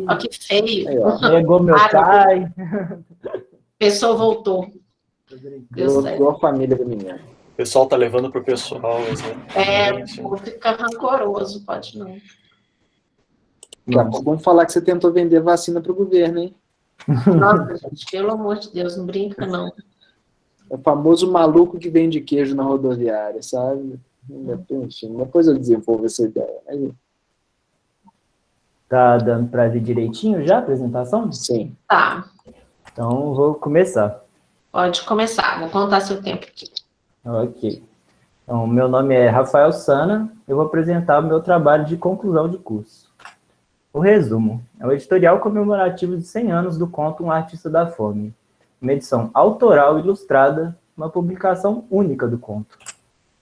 Olha que feio. Aí, ó. Negou meu pai. A pessoa voltou. Deu a família do menino. O pessoal tá levando pro pessoal, exatamente. Ou fica rancoroso, pode não. Daqui a pouco vamos falar que você tentou vender vacina pro governo, hein? Nossa, gente, pelo amor de Deus, não brinca, não. É o famoso maluco que vende queijo na rodoviária, sabe? Enfim, depois eu desenvolvo essa ideia. Aí, Tá dando para ver direitinho já a apresentação? sim. Tá, Então, vou começar. pode começar. Vou contar seu tempo aqui. Ok. Então, meu nome é Rafael Sana. Eu vou apresentar o meu trabalho de conclusão de curso. O resumo é o editorial comemorativo de 100 anos do conto Um Artista da Fome. Uma edição autoral ilustrada, uma publicação única do conto.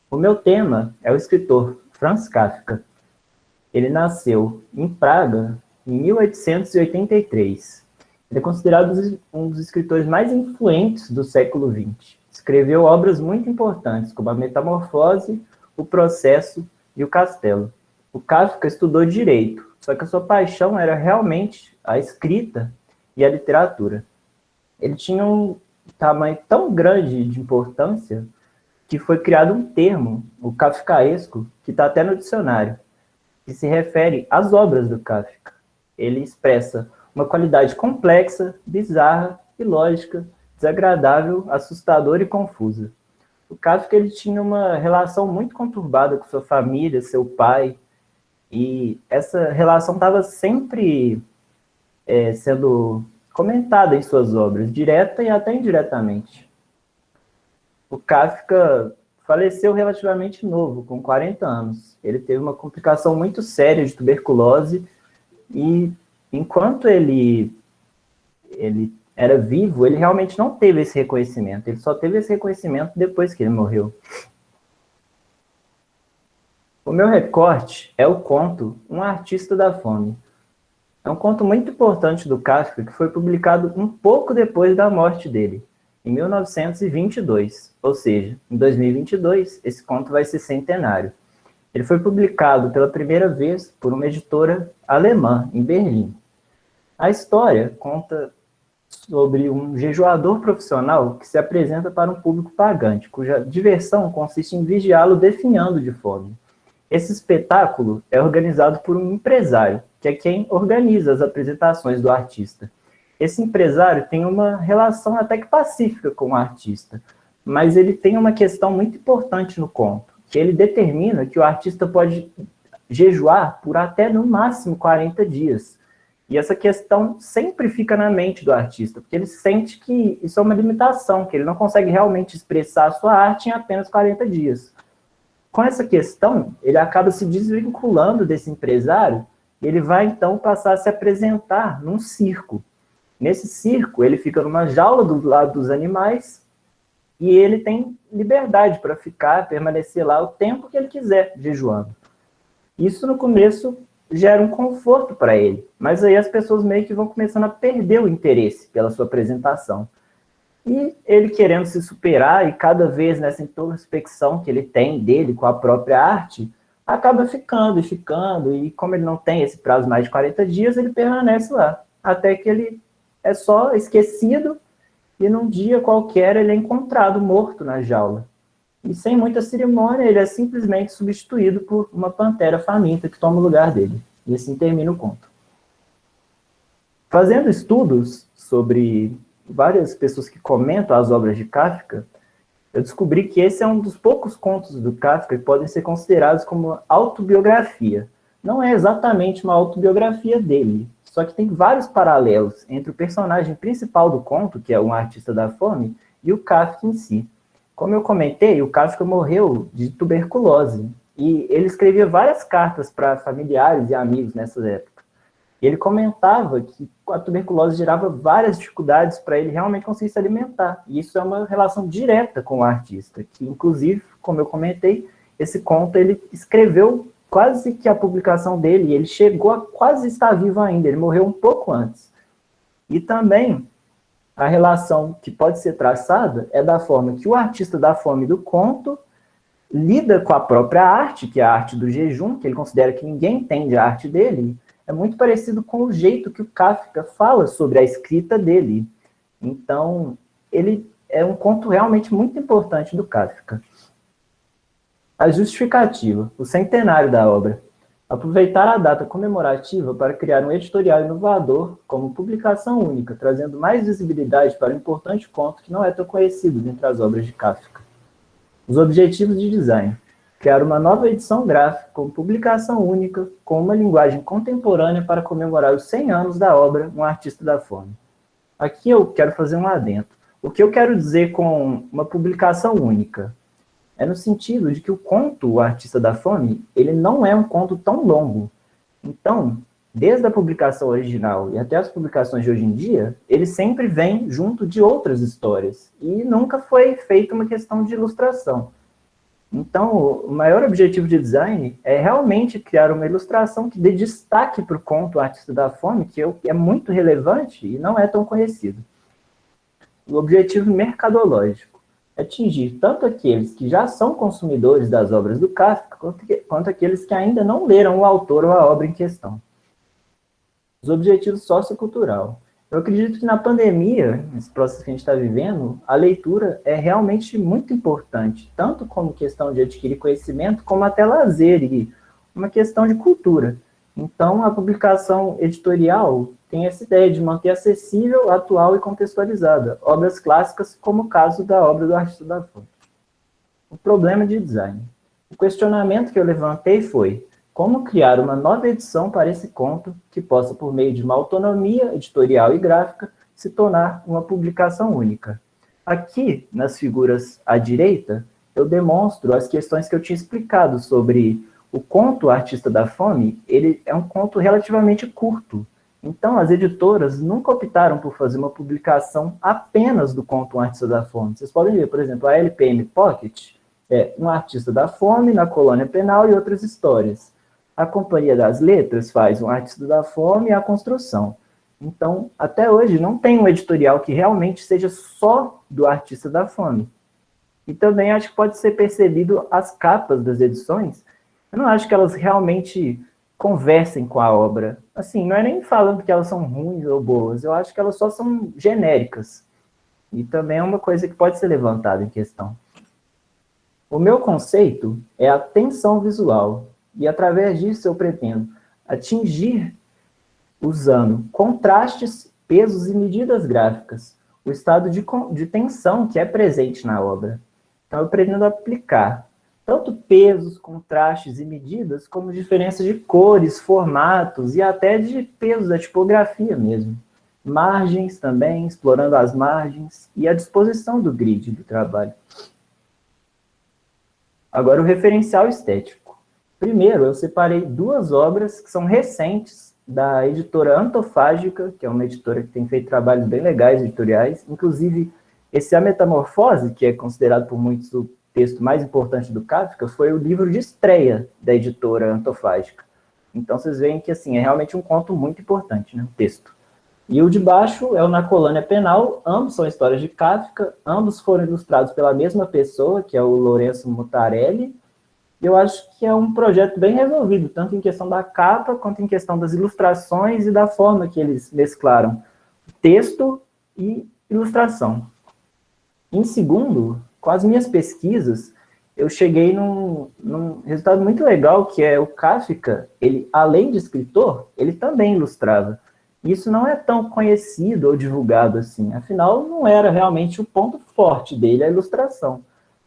O meu tema é o escritor Franz Kafka. Ele nasceu em Praga em 1883. Ele é considerado um dos escritores mais influentes do século XX. Escreveu obras muito importantes, como A Metamorfose, O Processo e O Castelo. O Kafka estudou Direito, só que a sua paixão era realmente a escrita e a literatura. Ele tinha um tamanho tão grande de importância que foi criado um termo, o kafkaesco, que está até no dicionário, que se refere às obras do Kafka. Ele expressa uma qualidade complexa, bizarra, ilógica, desagradável, assustadora e confusa. O Kafka ele tinha uma relação muito conturbada com sua família, seu pai, e essa relação estava sempre sendo comentada em suas obras, direta e até indiretamente. O Kafka faleceu relativamente novo, com 40 anos. Ele teve uma complicação muito séria de tuberculose e, enquanto ele era vivo, ele realmente não teve esse reconhecimento. Ele só teve esse reconhecimento depois que ele morreu. O meu recorte é o conto Um Artista da Fome. É um conto muito importante do Kafka que foi publicado um pouco depois da morte dele, em 1922, ou seja, em 2022, esse conto vai ser centenário. Ele foi publicado pela primeira vez por uma editora alemã, em Berlim. A história conta sobre um jejuador profissional que se apresenta para um público pagante, cuja diversão consiste em vigiá-lo definhando de fome. Esse espetáculo é organizado por um empresário, que é quem organiza as apresentações do artista. Esse empresário tem uma relação até que pacífica com o artista, mas ele tem uma questão muito importante no conto, que ele determina que o artista pode jejuar por até, no máximo, 40 dias. E essa questão sempre fica na mente do artista, porque ele sente que isso é uma limitação, que ele não consegue realmente expressar a sua arte em apenas 40 dias. Com essa questão, ele acaba se desvinculando desse empresário e ele vai, então, passar a se apresentar num circo. Nesse circo, ele fica numa jaula do lado dos animais e ele tem liberdade para ficar, permanecer lá o tempo que ele quiser, jejuando. Isso, no começo, gera um conforto para ele, mas aí as pessoas meio que vão começando a perder o interesse pela sua apresentação. E ele querendo se superar, e cada vez nessa introspecção que ele tem dele com a própria arte, acaba ficando, e como ele não tem esse prazo mais de 40 dias, ele permanece lá, até que ele é só esquecido, e num dia qualquer ele é encontrado morto na jaula. E sem muita cerimônia, ele é simplesmente substituído por uma pantera faminta que toma o lugar dele. E assim termina o conto. Fazendo estudos sobre várias pessoas que comentam as obras de Kafka, eu descobri que esse é um dos poucos contos do Kafka que podem ser considerados como autobiografia. Não é exatamente uma autobiografia dele, só que tem vários paralelos entre o personagem principal do conto, que é um artista da fome, e o Kafka em si. Como eu comentei, o Kafka morreu de tuberculose, e ele escrevia várias cartas para familiares e amigos nessa época. Ele comentava que a tuberculose gerava várias dificuldades para ele realmente conseguir se alimentar. E isso é uma relação direta com o artista, que inclusive, como eu comentei, esse conto ele escreveu quase que a publicação dele, e ele chegou a quase estar vivo ainda, ele morreu um pouco antes. E também a relação que pode ser traçada é da forma que o artista da fome do conto lida com a própria arte, que é a arte do jejum, que ele considera que ninguém entende a arte dele, é muito parecido com o jeito que o Kafka fala sobre a escrita dele. Então, ele é um conto realmente muito importante do Kafka. A justificativa, o centenário da obra. Aproveitar a data comemorativa para criar um editorial inovador como publicação única, trazendo mais visibilidade para um importante conto que não é tão conhecido entre as obras de Kafka. Os objetivos de design. Criar uma nova edição gráfica com publicação única, com uma linguagem contemporânea para comemorar os 100 anos da obra Um Artista da Fome. Aqui eu quero fazer um adendo. O que eu quero dizer com uma publicação única? É no sentido de que o conto O Artista da Fome, ele não é um conto tão longo. Então, desde a publicação original e até as publicações de hoje em dia, ele sempre vem junto de outras histórias. E nunca foi feita uma questão de ilustração. Então, o maior objetivo de design é realmente criar uma ilustração que dê destaque para o conto O Artista da Fome, que é muito relevante e não é tão conhecido. O objetivo mercadológico é atingir tanto aqueles que já são consumidores das obras do Kafka, quanto aqueles que ainda não leram o autor ou a obra em questão. Os objetivos sociocultural. Eu acredito que na pandemia, nesse processo que a gente está vivendo, a leitura é realmente muito importante, tanto como questão de adquirir conhecimento, como até lazer e uma questão de cultura. Então, a publicação editorial tem essa ideia de manter acessível, atual e contextualizada obras clássicas, como o caso da obra do Artista da Fome. O problema de design. O questionamento que eu levantei foi: como criar uma nova edição para esse conto que possa, por meio de uma autonomia editorial e gráfica, se tornar uma publicação única? Aqui, nas figuras à direita, eu demonstro as questões que eu tinha explicado sobre o conto O Artista da Fome. Ele é um conto relativamente curto. Então, as editoras nunca optaram por fazer uma publicação apenas do conto Um Artista da Fome. Vocês podem ver, por exemplo, a LPM Pocket é Um Artista da Fome, na Colônia Penal e outras histórias. A Companhia das Letras faz Um Artista da Fome e A Construção. Então, até hoje, não tem um editorial que realmente seja só do Artista da Fome. E também acho que pode ser percebido as capas das edições. Eu não acho que elas realmente conversem com a obra. Assim, não é nem falando que elas são ruins ou boas, eu acho que elas só são genéricas. E também é uma coisa que pode ser levantada em questão. O meu conceito é a tensão visual. E através disso eu pretendo atingir, usando contrastes, pesos e medidas gráficas, o estado de tensão que é presente na obra. Então eu pretendo aplicar tanto pesos, contrastes e medidas, como diferenças de cores, formatos e até de peso da tipografia mesmo. Margens também, explorando as margens e a disposição do grid do trabalho. Agora o referencial estético. Primeiro, eu separei duas obras que são recentes, da editora Antofágica, que é uma editora que tem feito trabalhos bem legais editoriais. Inclusive, esse A Metamorfose, que é considerado por muitos o texto mais importante do Kafka, foi o livro de estreia da editora Antofágica. Então, vocês veem que assim, é realmente um conto muito importante, né, o texto. E o de baixo é o Na Colônia Penal, ambos são histórias de Kafka, ambos foram ilustrados pela mesma pessoa, que é o Lourenço Mutarelli. Eu acho que é um projeto bem resolvido, tanto em questão da capa, quanto em questão das ilustrações e da forma que eles mesclaram texto e ilustração. Em segundo, com as minhas pesquisas, eu cheguei num resultado muito legal, que é o Kafka, ele, além de escritor, ele também ilustrava. Isso não é tão conhecido ou divulgado assim, afinal, não era realmente o ponto forte dele, a ilustração.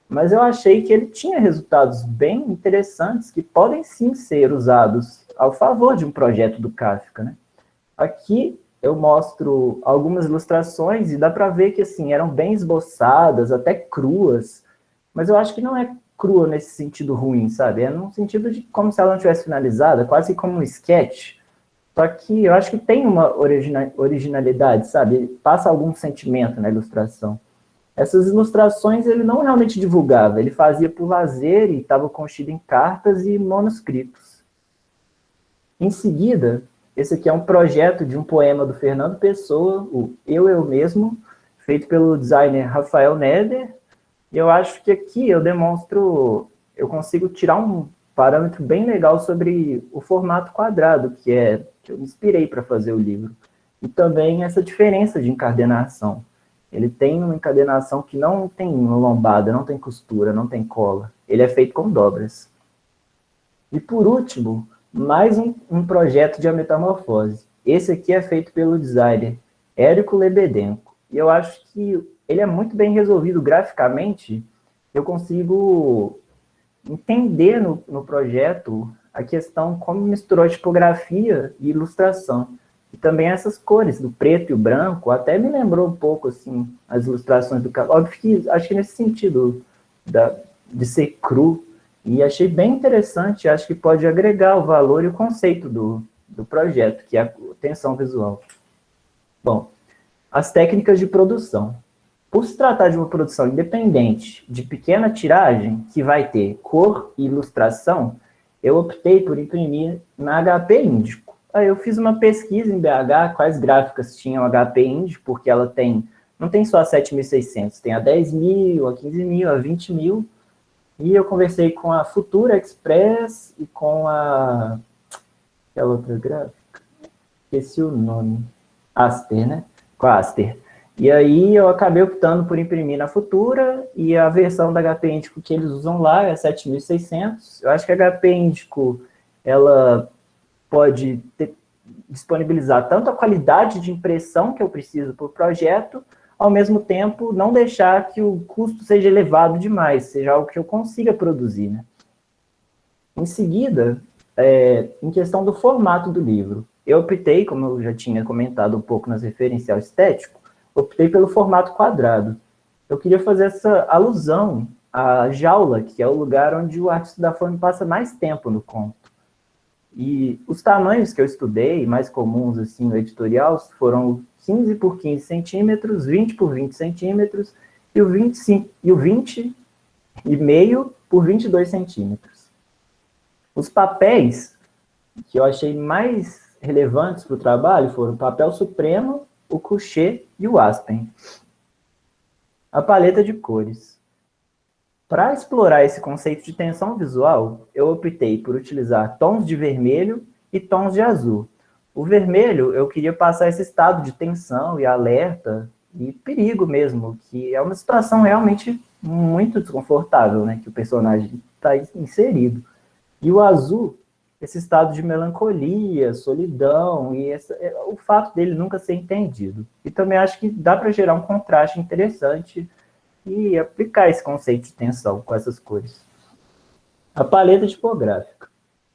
Mas eu achei que ele tinha resultados bem interessantes que podem sim ser usados ao favor de um projeto do Kafka, né? Aqui eu mostro algumas ilustrações e dá para ver que assim, eram bem esboçadas, até cruas, mas eu acho que não é crua nesse sentido ruim, sabe? É no sentido de como se ela não tivesse finalizada, quase como um sketch. Só que eu acho que tem uma originalidade, sabe? Ele passa algum sentimento na ilustração. Essas ilustrações ele não realmente divulgava, ele fazia por lazer e estava contido em cartas e manuscritos. Em seguida, esse aqui é um projeto de um poema do Fernando Pessoa, o Eu Mesmo, feito pelo designer Rafael Neder. E eu acho que aqui eu consigo tirar um parâmetro bem legal sobre o formato quadrado, que é que eu me inspirei para fazer o livro. E também essa diferença de encadernação. Ele tem uma encadernação que não tem uma lombada, não tem costura, não tem cola. Ele é feito com dobras. E por último, mais um projeto de A Metamorfose. Esse aqui é feito pelo designer Érico Lebedenko. E eu acho que ele é muito bem resolvido graficamente. Eu consigo entender no projeto a questão como misturou a tipografia e ilustração. E também essas cores, do preto e o branco, até me lembrou um pouco, assim, as ilustrações do Carlos. Óbvio que, acho que nesse sentido de ser cru. E achei bem interessante, acho que pode agregar o valor e o conceito do projeto, que é a tensão visual. Bom, as técnicas de produção. Por se tratar de uma produção independente, de pequena tiragem, que vai ter cor e ilustração, eu optei por imprimir na HP Índico. Aí eu fiz uma pesquisa em BH, quais gráficas tinham HP Índico, porque ela não tem só a 7.600, tem a 10.000, a 15.000, a 20.000, e eu conversei com a Futura Express e com aquela outra gráfica, esqueci o nome, Aster, né? Com a Aster. E aí eu acabei optando por imprimir na Futura, e a versão da HP Índico que eles usam lá é 7.600. Eu acho que a HP Índico, ela pode disponibilizar tanto a qualidade de impressão que eu preciso para o projeto, ao mesmo tempo não deixar que o custo seja elevado demais, seja algo que eu consiga produzir, né? Em seguida, em questão do formato do livro, eu optei, como eu já tinha comentado um pouco nas referencial estético, optei pelo formato quadrado. Eu queria fazer essa alusão à jaula, que é o lugar onde o artista da fome passa mais tempo no conto. E os tamanhos que eu estudei, mais comuns assim, no editorial, foram 15 por 15 centímetros, 20 por 20 centímetros e o 20 e meio por 22 centímetros. Os papéis que eu achei mais relevantes para o trabalho foram o papel supremo, o couché e o aspen. A paleta de cores. Para explorar esse conceito de tensão visual, eu optei por utilizar tons de vermelho e tons de azul. O vermelho, eu queria passar esse estado de tensão e alerta e perigo mesmo, que é uma situação realmente muito desconfortável, né, que o personagem está inserido. E o azul, esse estado de melancolia, solidão e o fato dele nunca ser entendido. E também acho que dá para gerar um contraste interessante e aplicar esse conceito de tensão com essas cores. A paleta tipográfica.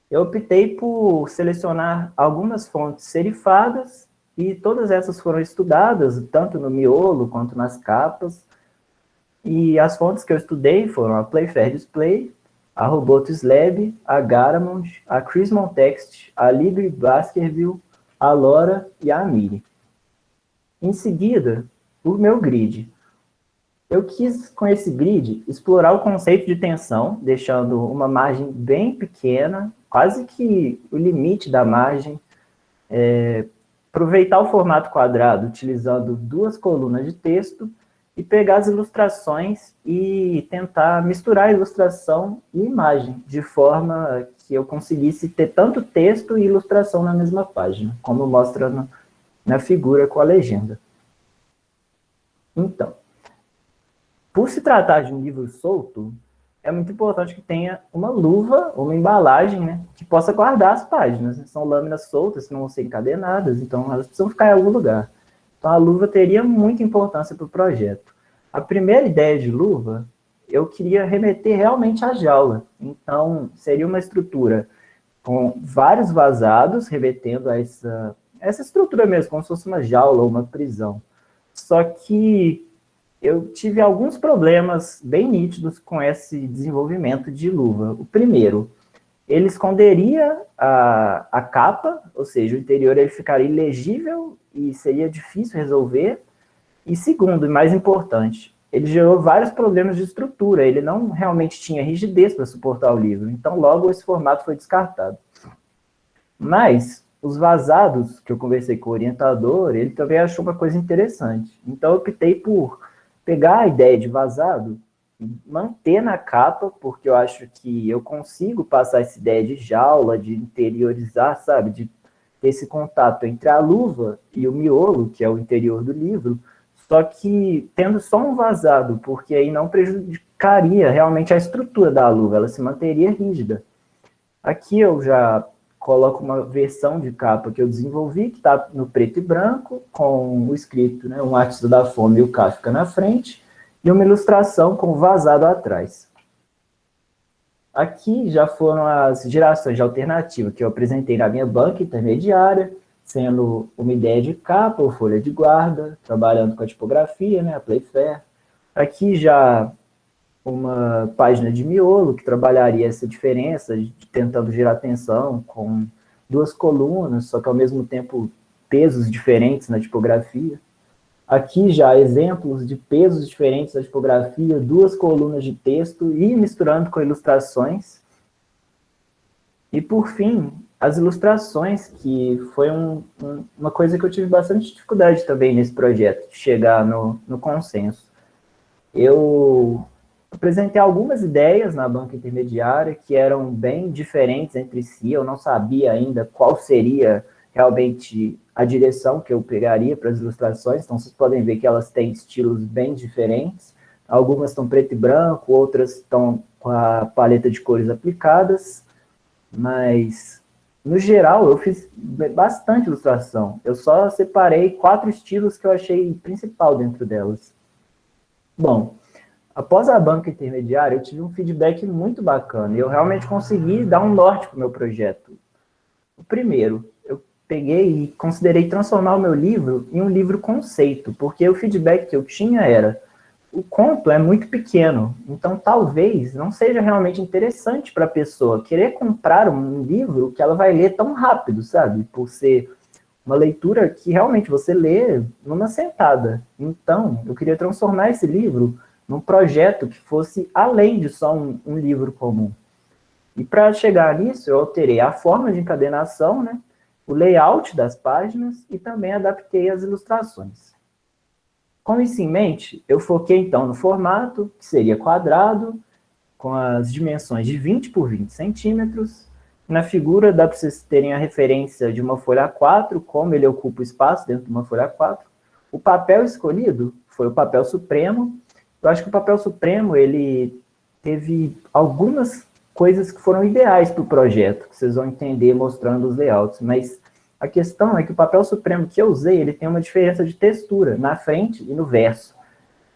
Eu optei por selecionar algumas fontes serifadas e todas essas foram estudadas, tanto no miolo quanto nas capas. E as fontes que eu estudei foram a Playfair Display, a Roboto Lab, a Garamond, a Chrismon Text, a Libre Baskerville, a Lora e a Amiri. Em seguida, o meu grid. Eu quis, com esse grid, explorar o conceito de tensão, deixando uma margem bem pequena, quase que o limite da margem, aproveitar o formato quadrado, utilizando 2 colunas de texto, e pegar as ilustrações e tentar misturar a ilustração e imagem, de forma que eu conseguisse ter tanto texto e ilustração na mesma página, como mostra na figura com a legenda. Então, por se tratar de um livro solto, é muito importante que tenha uma luva, uma embalagem, né, que possa guardar as páginas. São lâminas soltas, que não vão ser encadenadas, então elas precisam ficar em algum lugar. Então a luva teria muita importância para o projeto. A primeira ideia de luva, eu queria remeter realmente à jaula. Então, seria uma estrutura com vários vazados, remetendo a essa estrutura mesmo, como se fosse uma jaula ou uma prisão. Só que eu tive alguns problemas bem nítidos com esse desenvolvimento de luva. O primeiro, ele esconderia a capa, ou seja, o interior ele ficaria ilegível e seria difícil resolver. E segundo, e mais importante, ele gerou vários problemas de estrutura, ele não realmente tinha rigidez para suportar o livro, então logo esse formato foi descartado. Mas os vazados, que eu conversei com o orientador, ele também achou uma coisa interessante. Então eu optei por pegar a ideia de vazado e manter na capa, porque eu acho que eu consigo passar essa ideia de jaula, de interiorizar, sabe, de esse contato entre a luva e o miolo, que é o interior do livro, só que tendo só um vazado, porque aí não prejudicaria realmente a estrutura da luva, ela se manteria rígida. Aqui eu já coloco uma versão de capa que eu desenvolvi, que está no preto e branco, com o escrito, né, um artista da fome e o Kafka na frente, e uma ilustração com vazado atrás. Aqui já foram as gerações de alternativa que eu apresentei na minha banca intermediária, sendo uma ideia de capa ou folha de guarda, trabalhando com a tipografia, né, a Playfair. Aqui já uma página de miolo, que trabalharia essa diferença, tentando gerar tensão com duas colunas, só que ao mesmo tempo pesos diferentes na tipografia. Aqui já exemplos de pesos diferentes na tipografia, duas colunas de texto e misturando com ilustrações. E por fim, as ilustrações, que foi uma coisa que eu tive bastante dificuldade também nesse projeto, de chegar no consenso. Eu apresentei algumas ideias na banca intermediária que eram bem diferentes entre si, eu não sabia ainda qual seria realmente a direção que eu pegaria para as ilustrações, então vocês podem ver que elas têm estilos bem diferentes, algumas estão preto e branco, outras estão com a paleta de cores aplicadas, mas, no geral, eu fiz bastante ilustração, eu só separei 4 estilos que eu achei principal dentro delas. Bom, após a banca intermediária, eu tive um feedback muito bacana, e eu realmente consegui dar um norte para o meu projeto. O primeiro, eu peguei e considerei transformar o meu livro em um livro conceito, porque o feedback que eu tinha era, o conto é muito pequeno, então talvez não seja realmente interessante para a pessoa querer comprar um livro que ela vai ler tão rápido, sabe? Por ser uma leitura que realmente você lê numa sentada. Então, eu queria transformar esse livro num projeto que fosse além de só um livro comum. E para chegar nisso, eu alterei a forma de encadenação, né, o layout das páginas e também adaptei as ilustrações. Com isso em mente, eu foquei então no formato, que seria quadrado, com as dimensões de 20 por 20 centímetros. Na figura dá para vocês terem a referência de uma folha A4, como ele ocupa o espaço dentro de uma folha A4. O papel escolhido foi o papel supremo. Eu acho que o papel supremo, ele teve algumas coisas que foram ideais para o projeto, que vocês vão entender mostrando os layouts, mas a questão é que o papel supremo que eu usei, ele tem uma diferença de textura na frente e no verso.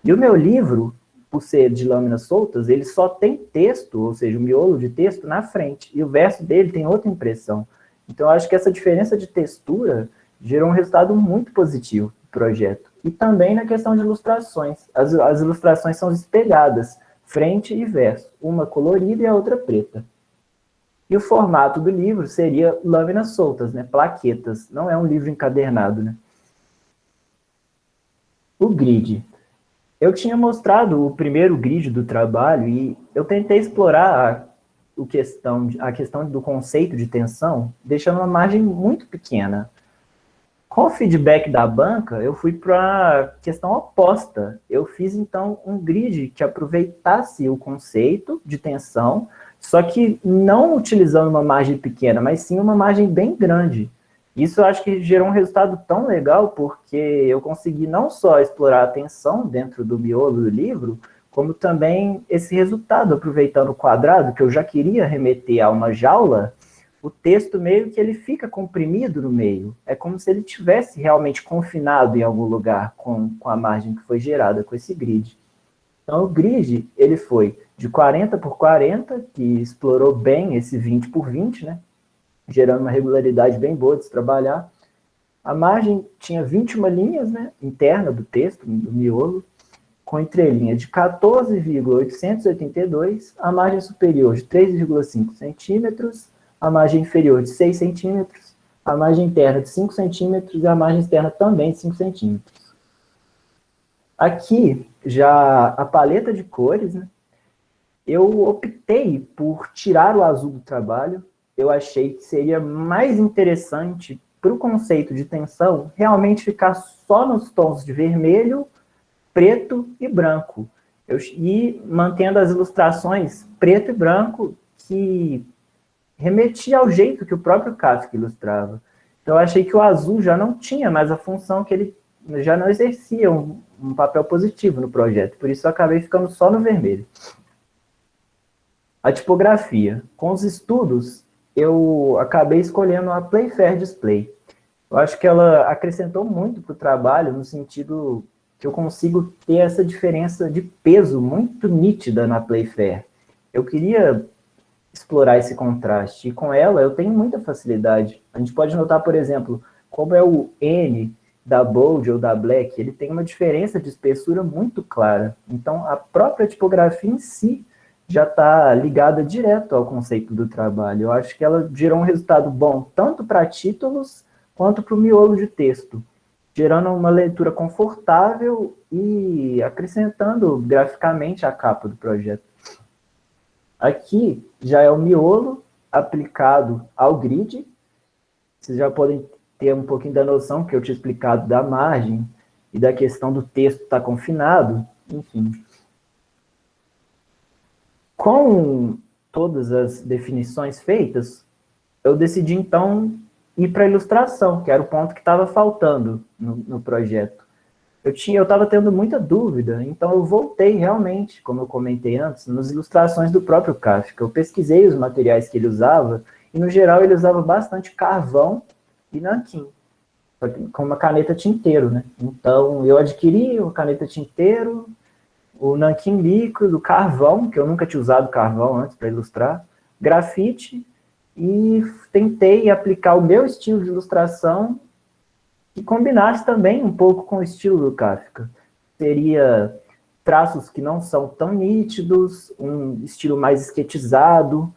E o meu livro, por ser de lâminas soltas, ele só tem texto, ou seja, o miolo de texto na frente, e o verso dele tem outra impressão. Então, eu acho que essa diferença de textura gerou um resultado muito positivo do projeto. E também na questão de ilustrações. As ilustrações são espelhadas, frente e verso, uma colorida e a outra preta. E o formato do livro seria lâminas soltas, né, plaquetas, não é um livro encadernado, né. O grid. Eu tinha mostrado o primeiro grid do trabalho e eu tentei explorar a questão do conceito de tensão, deixando uma margem muito pequena. Com o feedback da banca, eu fui para a questão oposta. Eu fiz, então, um grid que aproveitasse o conceito de tensão, só que não utilizando uma margem pequena, mas sim uma margem bem grande. Isso eu acho que gerou um resultado tão legal, porque eu consegui não só explorar a tensão dentro do miolo do livro, como também esse resultado, aproveitando o quadrado, que eu já queria remeter a uma jaula, o texto meio que ele fica comprimido no meio. É como se ele tivesse realmente confinado em algum lugar com a margem que foi gerada com esse grid. Então o grid, ele foi de 40 por 40, que explorou bem esse 20 por 20, né? Gerando uma regularidade bem boa de se trabalhar. A margem tinha 21 linhas, né, interna do texto, do miolo, com entrelinha de 14,882, a margem superior de 3,5 centímetros, a margem inferior de 6 centímetros, a margem interna de 5 centímetros e a margem externa também de 5 centímetros. Aqui, já a paleta de cores, né, eu optei por tirar o azul do trabalho. Eu achei que seria mais interessante para o conceito de tensão realmente ficar só nos tons de vermelho, preto e branco. E mantendo as ilustrações preto e branco, que remetia ao jeito que o próprio Kafka ilustrava. eu achei que o azul já não tinha mais a função que ele já não exercia um papel positivo no projeto, por isso eu acabei ficando só no vermelho. A tipografia. Com os estudos, eu acabei escolhendo a Playfair Display. Eu acho que ela acrescentou muito para o trabalho, no sentido que eu consigo ter essa diferença de peso muito nítida na Playfair. Eu queria explorar esse contraste, e com ela eu tenho muita facilidade. A gente pode notar, por exemplo, como é o N da Bold ou da Black, ele tem uma diferença de espessura muito clara. Então, a própria tipografia em si já está ligada direto ao conceito do trabalho. Eu acho que ela gerou um resultado bom, tanto para títulos, quanto para o miolo de texto, gerando uma leitura confortável e acrescentando graficamente a capa do projeto. Aqui já é o miolo aplicado ao grid. Vocês já podem ter um pouquinho da noção que eu tinha explicado da margem e da questão do texto estar confinado, enfim. Com todas as definições feitas, eu decidi então ir para a ilustração, que era o ponto que estava faltando no projeto. Eu estava tendo muita dúvida, então eu voltei realmente, como eu comentei antes, nas ilustrações do próprio Kafka. Eu pesquisei os materiais que ele usava, e no geral ele usava bastante carvão e nanquim, com uma caneta tinteiro, né? Então eu adquiri uma caneta tinteiro, o nanquim líquido, o carvão, que eu nunca tinha usado carvão antes para ilustrar, grafite, e tentei aplicar o meu estilo de ilustração que combinasse também um pouco com o estilo do Kafka. Seria traços que não são tão nítidos, um estilo mais esquetizado.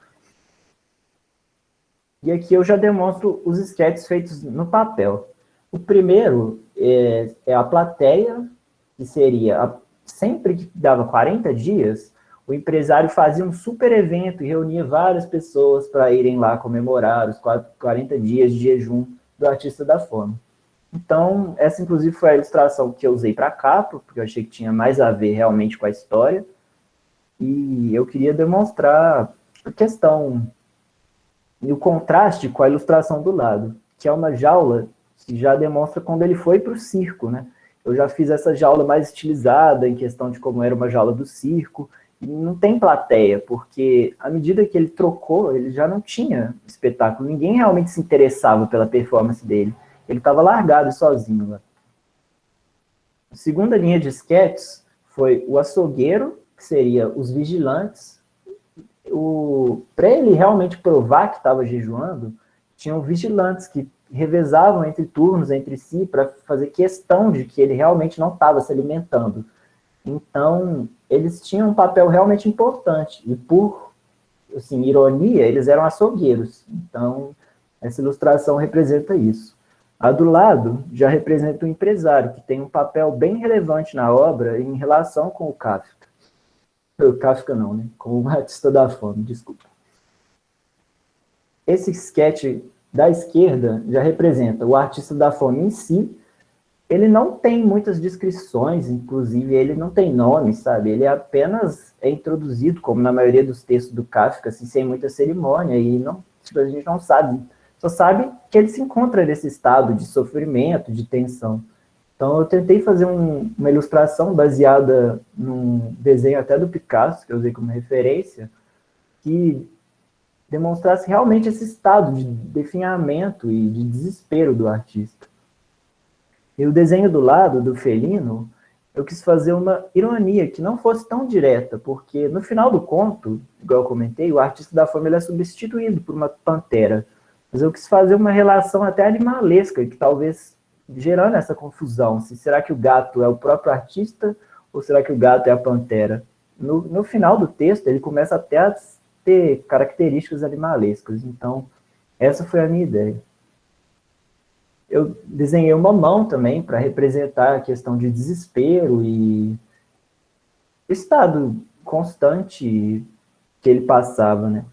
E aqui eu já demonstro os sketches feitos no papel. O primeiro é a plateia, que seria, sempre que dava 40 dias, o empresário fazia um super evento e reunia várias pessoas para irem lá comemorar os 40 dias de jejum do artista da fome. Então, essa inclusive foi a ilustração que eu usei para a capa, porque eu achei que tinha mais a ver realmente com a história. E eu queria demonstrar a questão e o contraste com a ilustração do lado, que é uma jaula que já demonstra quando ele foi para o circo, né? Eu já fiz essa jaula mais estilizada, em questão de como era uma jaula do circo, e não tem plateia, porque à medida que ele trocou, ele já não tinha espetáculo, ninguém realmente se interessava pela performance dele. Ele estava largado e sozinho lá. A segunda linha de sketches foi o açougueiro, que seria os vigilantes. Para ele realmente provar que estava jejuando, tinham vigilantes que revezavam entre turnos, entre si, para fazer questão de que ele realmente não estava se alimentando. Então, eles tinham um papel realmente importante. E por, assim, ironia, eles eram açougueiros. Então, essa ilustração representa isso. A do lado já representa o empresário, que tem um papel bem relevante na obra em relação com o Kafka. O Kafka não, né? Com o artista da fome, desculpa. Esse sketch da esquerda já representa o artista da fome em si. Ele não tem muitas descrições, inclusive ele não tem nome, sabe? Ele apenas é introduzido, como na maioria dos textos do Kafka, assim, sem muita cerimônia, e não, a gente não sabe. Só sabe que ele se encontra nesse estado de sofrimento, de tensão. Então eu tentei fazer uma ilustração baseada num desenho até do Picasso, que eu usei como referência, que demonstrasse realmente esse estado de definhamento e de desespero do artista. E o desenho do lado, do felino, eu quis fazer uma ironia que não fosse tão direta, porque no final do conto, igual eu comentei, o artista da fome ele é substituído por uma pantera. Mas eu quis fazer uma relação até animalesca, que talvez gerando essa confusão. Será que o gato é o próprio artista ou será que o gato é a pantera? No final do texto, ele começa até a ter características animalescas. Então, essa foi a minha ideia. Eu desenhei uma mão também para representar a questão de desespero e estado constante que ele passava, né?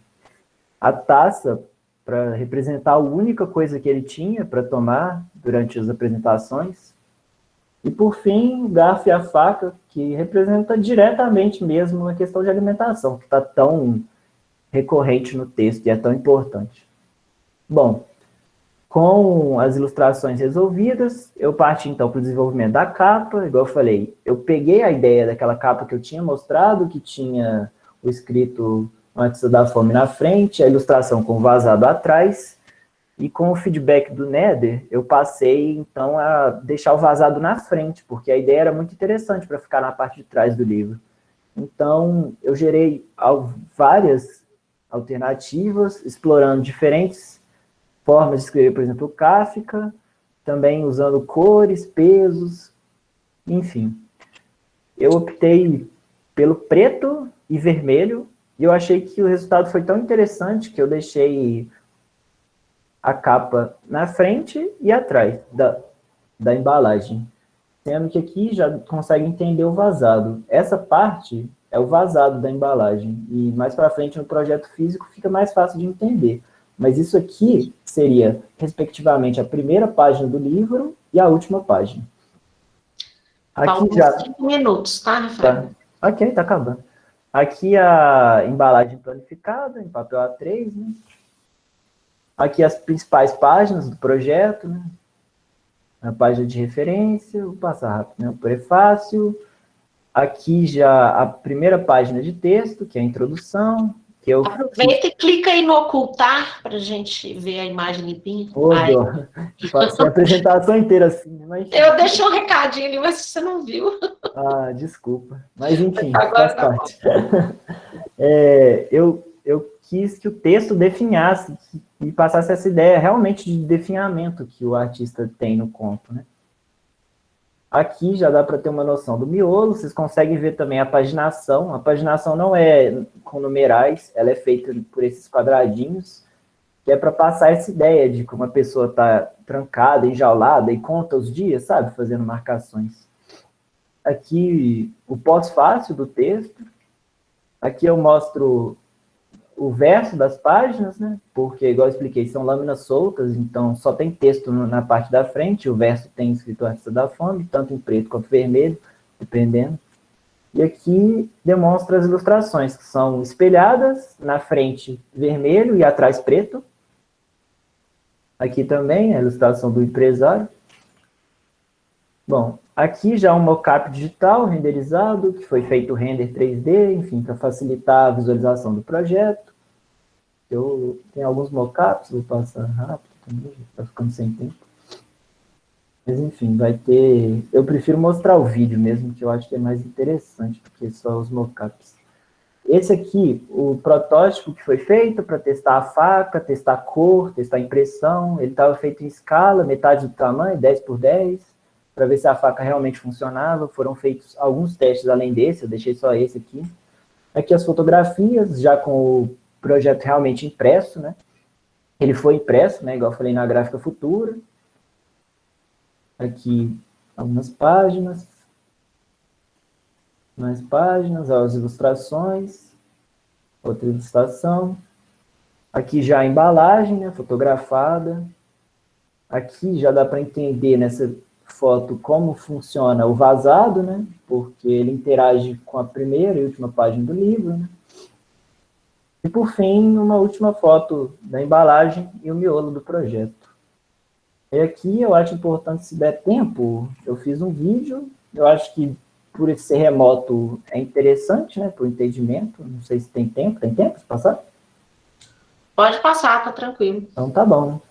A taça, para representar a única coisa que ele tinha para tomar durante as apresentações. E, por fim, o garfo e a faca, que representa diretamente mesmo a questão de alimentação, que está tão recorrente no texto e é tão importante. Bom, Com as ilustrações resolvidas, eu parti então para o desenvolvimento da capa. Igual eu falei, eu peguei a ideia daquela capa que eu tinha mostrado, que tinha o escrito Artista da Fome na frente, a ilustração com o vazado atrás, e com o feedback do Nether, eu passei então a deixar o vazado na frente, porque a ideia era muito interessante para ficar na parte de trás do livro. Então, eu gerei várias alternativas, explorando diferentes formas de escrever, por exemplo, Kafka, também usando cores, pesos, enfim. Eu optei pelo preto e vermelho, e eu achei que o resultado foi tão interessante que eu deixei a capa na frente e atrás da embalagem. Sendo que aqui já consegue entender o vazado. Essa parte é o vazado da embalagem, e mais para frente no projeto físico fica mais fácil de entender. Mas isso aqui seria, respectivamente, a primeira página do livro e a última página. Aqui Faltam já... 5 minutos, tá, Rafael? Tá. Ok, tá acabando. Aqui a embalagem planificada, em papel A3, né? Aqui as principais páginas do projeto, né? A página de referência, vou passar rápido, né? O prefácio. Aqui já a primeira página de texto, que é a introdução, que eu... Aproveita e clica aí no ocultar para a gente ver a imagem limpinha. Pode ser a apresentação inteira assim, mas... Eu deixei um recadinho ali, mas você não viu. Ah, desculpa. Mas, enfim, Agora faz tá parte. Eu quis que o texto definhasse e passasse essa ideia realmente de definhamento que o artista tem no conto, né? Aqui já dá para ter uma noção do miolo, vocês conseguem ver também a paginação. A paginação não é com numerais, ela é feita por esses quadradinhos, que é para passar essa ideia de que uma pessoa está trancada, enjaulada e conta os dias, sabe? Fazendo marcações. Aqui o pós-fácil do texto. Aqui eu mostro o verso das páginas, né? Porque, igual eu expliquei, são lâminas soltas, então só tem texto na parte da frente, o verso tem escrito Artista da Fome, tanto em preto quanto vermelho, dependendo. E aqui demonstra as ilustrações, que são espelhadas, na frente vermelho e atrás preto. Aqui também a ilustração do empresário. Bom, aqui já um mockup digital renderizado, que foi feito render 3D, enfim, para facilitar a visualização do projeto. Eu tenho alguns mockups, vou passar rápido também, está ficando sem tempo. Mas, enfim, vai ter... Eu prefiro mostrar o vídeo mesmo, que eu acho que é mais interessante do que só os mockups. Esse aqui, o protótipo que foi feito para testar a faca, testar a cor, testar a impressão, ele estava feito em escala, metade do tamanho, 10 por 10, para ver se a faca realmente funcionava. Foram feitos alguns testes além desse, eu deixei só esse aqui. Aqui as fotografias, já com o projeto realmente impresso, né? Ele foi impresso, né? Igual eu falei na gráfica futura. Aqui algumas páginas. Mais páginas, as ilustrações. Outra ilustração. Aqui já a embalagem, né? Fotografada. Aqui já dá para entender nessa foto como funciona o vazado, né? Porque ele interage com a primeira e última página do livro, né? E, por fim, uma última foto da embalagem e o miolo do projeto. E aqui eu acho importante, se der tempo, eu fiz um vídeo. Eu acho que, por esse ser remoto, é interessante, né, para o entendimento. Não sei se tem tempo. Tem tempo de passar? Pode passar, tá tranquilo. Então tá bom.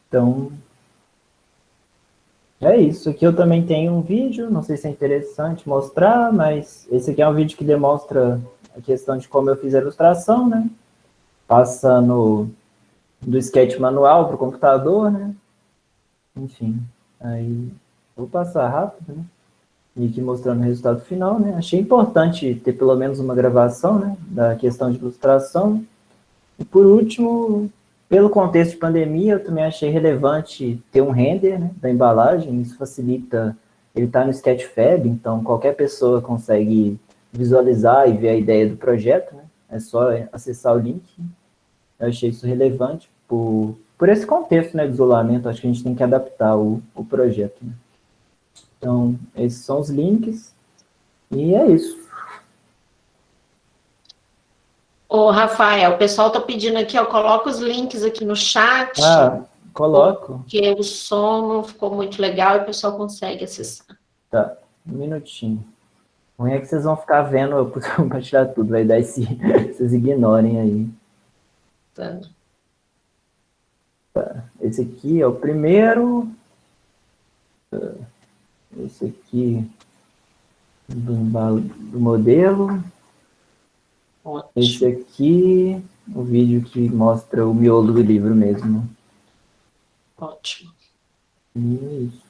Então, é isso. Aqui eu também tenho um vídeo, não sei se é interessante mostrar, mas esse aqui é um vídeo que demonstra a questão de como eu fiz a ilustração, né? Passando do sketch manual para o computador, né? Enfim, aí vou passar rápido, né? E aqui mostrando o resultado final, né? Achei importante ter pelo menos uma gravação, né? Da questão de ilustração. E por último, pelo contexto de pandemia, eu também achei relevante ter um render, né, da embalagem. Isso facilita, ele está no Sketchfab, então qualquer pessoa consegue visualizar e ver a ideia do projeto, né? É só acessar o link. Eu achei isso relevante por esse contexto, né, de isolamento. Acho que a gente tem que adaptar o projeto, né? Então, esses são os links. E é isso. Ô, Rafael, o pessoal tá pedindo aqui, ó, coloca os links aqui no chat, Coloco. porque o som não ficou muito legal e o pessoal consegue acessar. Tá, um minutinho. O ruim é que vocês vão ficar vendo eu compartilhar tudo, vai dar esse... Vocês ignorem aí. Tá. Esse aqui é o primeiro. Esse aqui do modelo. Ótimo. Esse aqui, o vídeo que mostra o miolo do livro mesmo. Ótimo. Isso.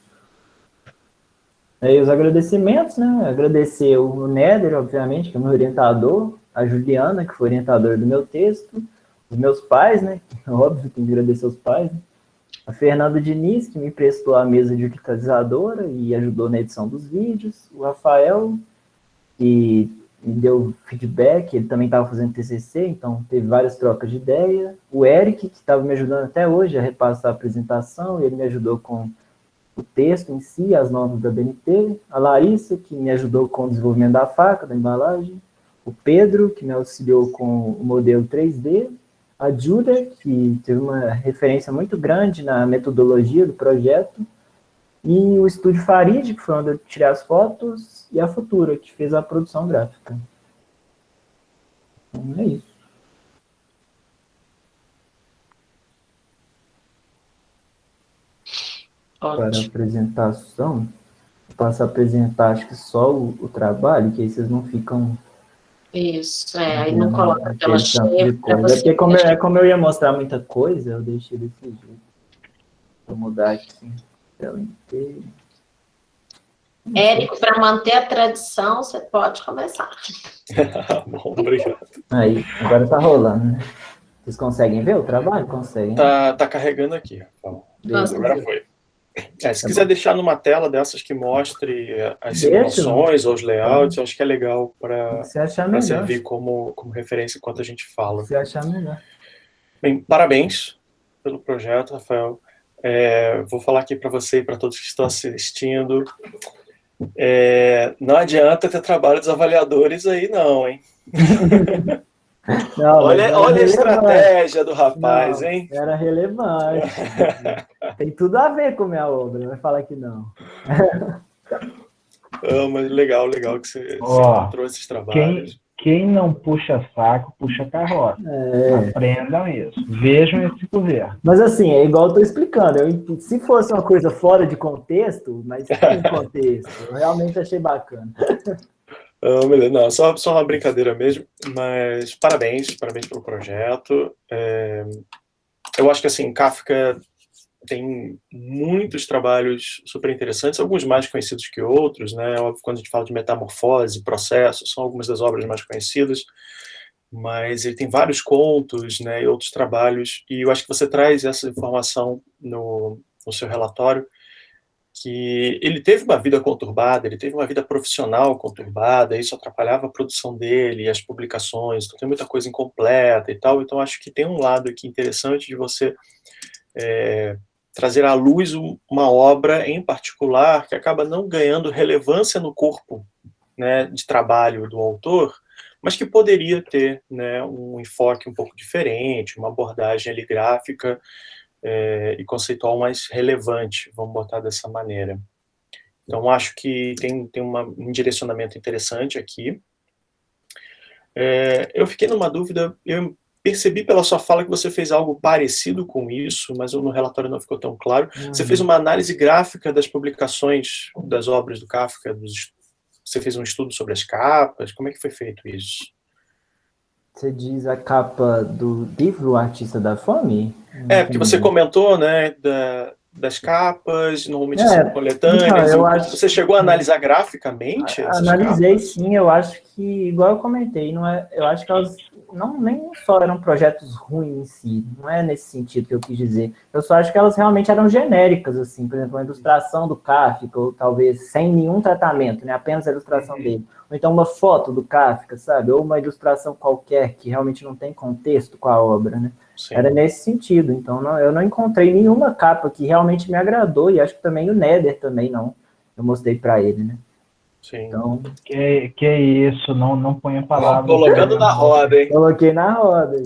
Aí os agradecimentos, né? Agradecer o Néder, obviamente, que é o meu orientador, a Juliana, que foi orientadora do meu texto, os meus pais, né? Óbvio, tem que agradecer os pais, né? A Fernanda Diniz, que me emprestou a mesa digitalizadora e ajudou na edição dos vídeos. O Rafael, que me deu feedback, ele também estava fazendo TCC, então teve várias trocas de ideia. O Eric, que estava me ajudando até hoje a repassar a apresentação, ele me ajudou com o texto em si, as normas da BNT. A Larissa, que me ajudou com o desenvolvimento da faca, da embalagem. O Pedro, que me auxiliou com o modelo 3D. A Júlia, que teve uma referência muito grande na metodologia do projeto. E o Estúdio Farid, que foi onde eu tirei as fotos. E a Futura, que fez a produção gráfica. Então é isso. Para a apresentação, eu passo a apresentar, acho que só o trabalho, que aí vocês não ficam... Isso, aí não coloca aquela cheia. É porque como eu ia mostrar muita coisa, eu deixei desse jeito. Vou mudar aqui. Tela inteira. Érico, para manter a tradição, você pode começar. Bom, obrigado. Aí, agora tá rolando, né? Vocês conseguem ver o trabalho? Conseguem. Tá carregando aqui. Agora foi. Se quiser deixar numa tela dessas que mostre as simulações ou os layouts, eu acho que é legal para servir como referência enquanto a gente fala. Se achar melhor. Bem, parabéns pelo projeto, Rafael. Vou falar aqui para você e para todos que estão assistindo. Não adianta ter trabalho dos avaliadores aí, não, hein? Não, olha a estratégia do rapaz, não, hein? Era relevante. Tem tudo a ver com a minha obra, vai falar que não. Mas legal que você trouxe esses trabalhos. Quem não puxa saco, puxa carroça. Aprendam isso. Vejam esse governo. Mas assim, é igual eu estou explicando. Se fosse uma coisa fora de contexto, mas tem contexto. Eu realmente achei bacana. Não, só uma brincadeira mesmo, mas parabéns pelo projeto. Eu acho que assim, Kafka tem muitos trabalhos super interessantes, alguns mais conhecidos que outros, né? Óbvio, quando a gente fala de metamorfose, processo, são algumas das obras mais conhecidas, mas ele tem vários contos, né, e outros trabalhos, e eu acho que você traz essa informação no seu relatório, que ele teve uma vida conturbada, ele teve uma vida profissional conturbada, isso atrapalhava a produção dele, as publicações, então tem muita coisa incompleta e tal, então acho que tem um lado aqui interessante de você trazer à luz uma obra em particular que acaba não ganhando relevância no corpo, né, de trabalho do autor, mas que poderia ter, né, um enfoque um pouco diferente, uma abordagem ali gráfica e conceitual mais relevante, vamos botar dessa maneira. Então, acho que tem um direcionamento interessante aqui. Eu fiquei numa dúvida, eu percebi pela sua fala que você fez algo parecido com isso, mas no relatório não ficou tão claro. Você fez uma análise gráfica das publicações das obras do Kafka, você fez um estudo sobre as capas, como é que foi feito isso? Você diz a capa do livro O Artista da Fome? Porque você comentou, né, das capas, normalmente são coletâneas. Então, você chegou a analisar graficamente essas Analisei, capas? sim. Eu acho que, igual eu comentei, eu acho que elas nem só eram projetos ruins em si, não é nesse sentido que eu quis dizer. Eu só acho que elas realmente eram genéricas, assim, por exemplo, a ilustração do Kafka, ou talvez sem nenhum tratamento, né, apenas a ilustração dele. Ou então uma foto do Kafka, sabe? Ou uma ilustração qualquer que realmente não tem contexto com a obra, né? Sim. Era nesse sentido. Então, eu não encontrei nenhuma capa que realmente me agradou, e acho que também o Nether também não. Eu mostrei para ele, né? Sim. Então, que isso, não ponha palavras. Colocando na roda, hein? Coloquei na roda.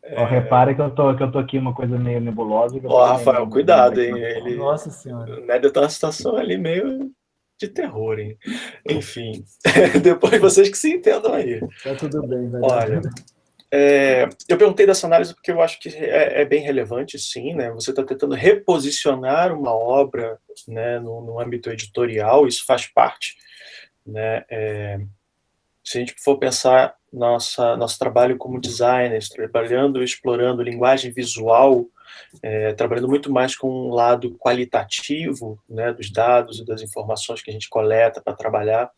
Repara que eu tô aqui uma coisa meio nebulosa. Rafael, cuidado, hein? Nossa Senhora. O Nether tá numa situação ali meio de terror, hein? Enfim, depois vocês que se entendam aí. Tá tudo bem, vai. Olha, eu perguntei dessa análise porque eu acho que é bem relevante, sim, né? Você está tentando reposicionar uma obra, né, no âmbito editorial, isso faz parte, né? Se a gente for pensar nosso trabalho como designers, trabalhando, explorando linguagem visual, trabalhando muito mais com um lado qualitativo, né, dos dados e das informações que a gente coleta para trabalhar,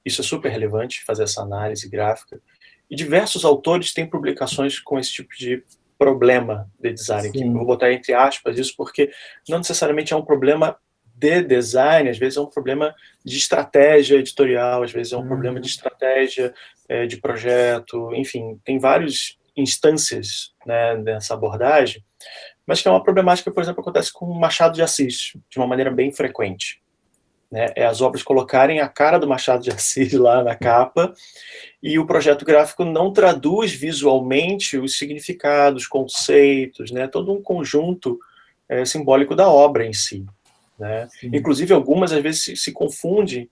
isso é super relevante, fazer essa análise gráfica. E diversos autores têm publicações com esse tipo de problema de design. Aqui. Eu vou botar entre aspas isso, porque não necessariamente é um problema de design, às vezes é um problema de estratégia editorial, às vezes é um problema de estratégia de projeto, enfim, tem várias instâncias, né, nessa abordagem, mas que é uma problemática que, por exemplo, acontece com Machado de Assis, de uma maneira bem frequente. Né, as obras colocarem a cara do Machado de Assis lá na capa, e o projeto gráfico não traduz visualmente os significados, conceitos, né, todo um conjunto simbólico da obra em si. Né? Inclusive, algumas, às vezes, se confundem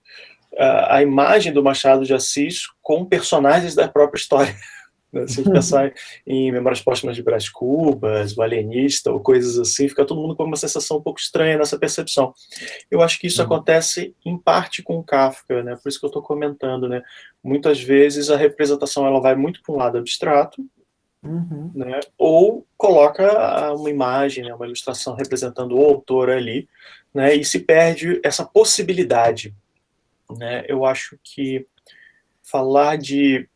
a imagem do Machado de Assis com personagens da própria história. Né? Se a gente pensar em Memórias Póstumas de Brás Cubas, O Alienista, ou coisas assim, fica todo mundo com uma sensação um pouco estranha nessa percepção. Eu acho que isso acontece, em parte, com o Kafka, né? Por isso que eu estou comentando. Né? Muitas vezes a representação ela vai muito para um lado abstrato, né? Ou coloca uma imagem, né? Uma ilustração representando o autor ali, né? E se perde essa possibilidade. Né? Eu acho que falar de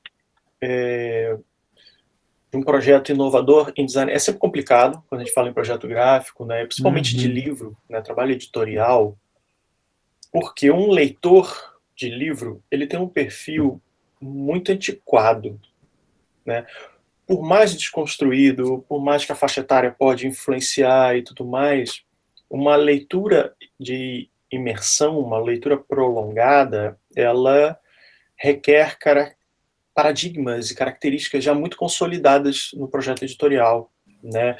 um projeto inovador em design é sempre complicado quando a gente fala em projeto gráfico, né? Principalmente de livro, né? Trabalho editorial, porque um leitor de livro ele tem um perfil muito antiquado, né? Por mais desconstruído, por mais que a faixa etária pode influenciar e tudo mais, uma leitura de imersão, uma leitura prolongada, ela requer paradigmas e características já muito consolidadas no projeto editorial, né?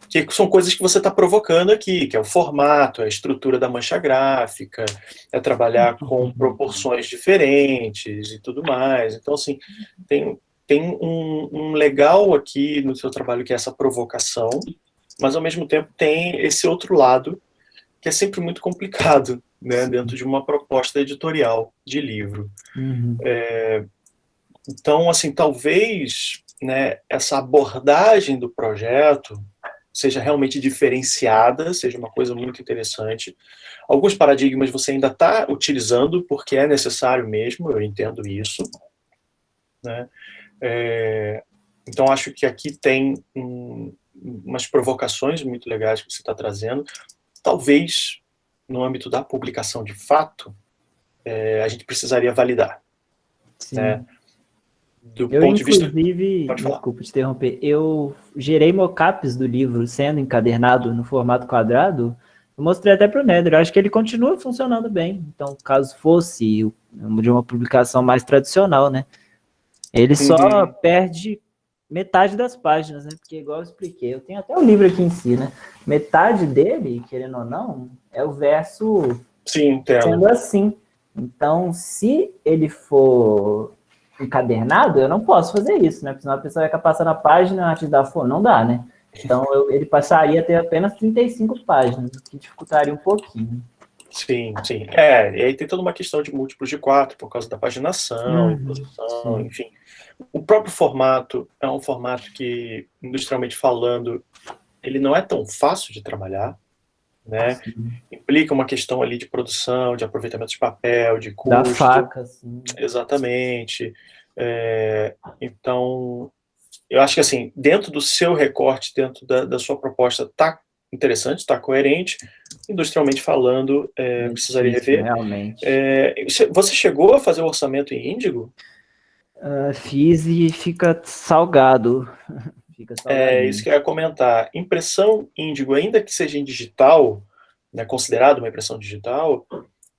Que são coisas que você está provocando aqui, que é o formato, a estrutura da mancha gráfica, é trabalhar com proporções diferentes e tudo mais. Então, assim, tem um legal aqui no seu trabalho que é essa provocação, mas ao mesmo tempo tem esse outro lado que é sempre muito complicado, né, dentro de uma proposta editorial de livro. Então, assim, talvez, né, essa abordagem do projeto seja realmente diferenciada, seja uma coisa muito interessante. Alguns paradigmas você ainda está utilizando porque é necessário mesmo, eu entendo isso, né? Então, acho que aqui tem umas provocações muito legais que você está trazendo. Talvez, no âmbito da publicação de fato, a gente precisaria validar. Né? Do ponto de vista... Desculpa te interromper, eu gerei mockups do livro sendo encadernado no formato quadrado, eu mostrei até para o Nether, eu acho que ele continua funcionando bem. Então, caso fosse de uma publicação mais tradicional, né? Ele só perde metade das páginas, né? Porque, igual eu expliquei, eu tenho até o livro aqui em si, né? Metade dele, querendo ou não, é o verso sendo assim. Então, se ele for encadernado, eu não posso fazer isso, né? Porque senão a pessoa vai ficar passando a página antes da folha. Não dá, né? Então, ele passaria a ter apenas 35 páginas, o que dificultaria um pouquinho. Sim, sim. E aí tem toda uma questão de múltiplos de 4, por causa da paginação, posição, sim. enfim. O próprio formato é um formato que, industrialmente falando, ele não é tão fácil de trabalhar, né? Sim. Implica uma questão ali de produção, de aproveitamento de papel, de Da custo. faca, sim. Exatamente. Então, eu acho que assim, dentro do seu recorte, dentro da sua proposta, está interessante, está coerente. Industrialmente falando, precisaria difícil, rever. realmente. Você chegou a fazer o orçamento em Índigo? Fiz e fica salgado. Fica salgadinho. Isso que eu ia comentar. Impressão Índigo, ainda que seja em digital, né, considerado uma impressão digital,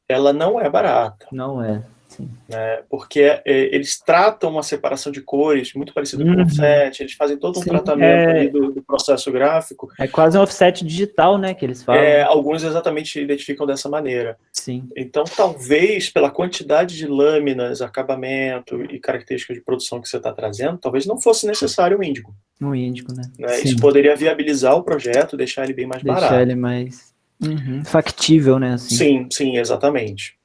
ela não é barata. Não é, sim. Né, porque eles tratam uma separação de cores muito parecida com o offset, eles fazem todo um tratamento ali do processo gráfico. É quase um offset digital, né, que eles falam. Alguns exatamente identificam dessa maneira. Sim. Então, talvez, pela quantidade de lâminas, acabamento e características de produção que você está trazendo, talvez não fosse necessário o Índigo. Um Índigo, né? Isso poderia viabilizar o projeto, deixar ele bem mais barato. Deixar ele mais factível, né? Assim. Sim, exatamente.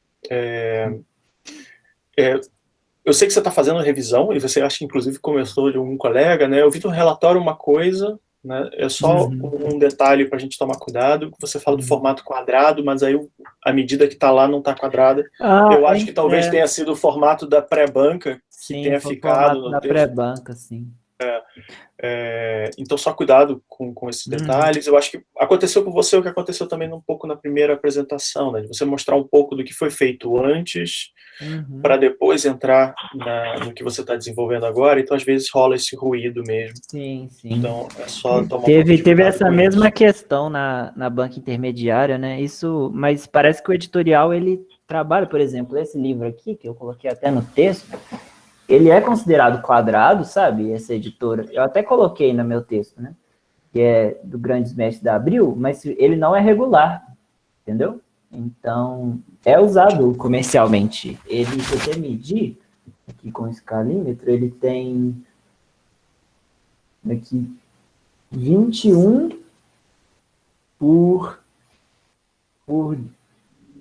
Eu sei que você está fazendo revisão, e você acha que inclusive começou de algum colega, né? Eu vi no relatório uma coisa, né? É só um detalhe para a gente tomar cuidado, que você fala do formato quadrado, mas aí a medida que está lá não está quadrada. Eu acho que talvez tenha sido o formato da pré-banca que tenha ficado no da texto. pré-banca, sim. Então, só cuidado com esses detalhes. Eu acho que aconteceu com você o que aconteceu também um pouco na primeira apresentação, né? De você mostrar um pouco do que foi feito antes, para depois entrar no que você está desenvolvendo agora. Então, às vezes, rola esse ruído mesmo. Sim. Então, é só tomar Teve essa mesma questão na banca intermediária, né? Mas parece que o editorial, ele trabalha, por exemplo, esse livro aqui, que eu coloquei até no texto, ele é considerado quadrado, sabe? Essa editora. Eu até coloquei no meu texto, né? Que é do Grandes Mestres da Abril, mas ele não é regular, entendeu? Então, é usado comercialmente. Ele, se você medir aqui com o escalímetro, ele tem aqui 21 por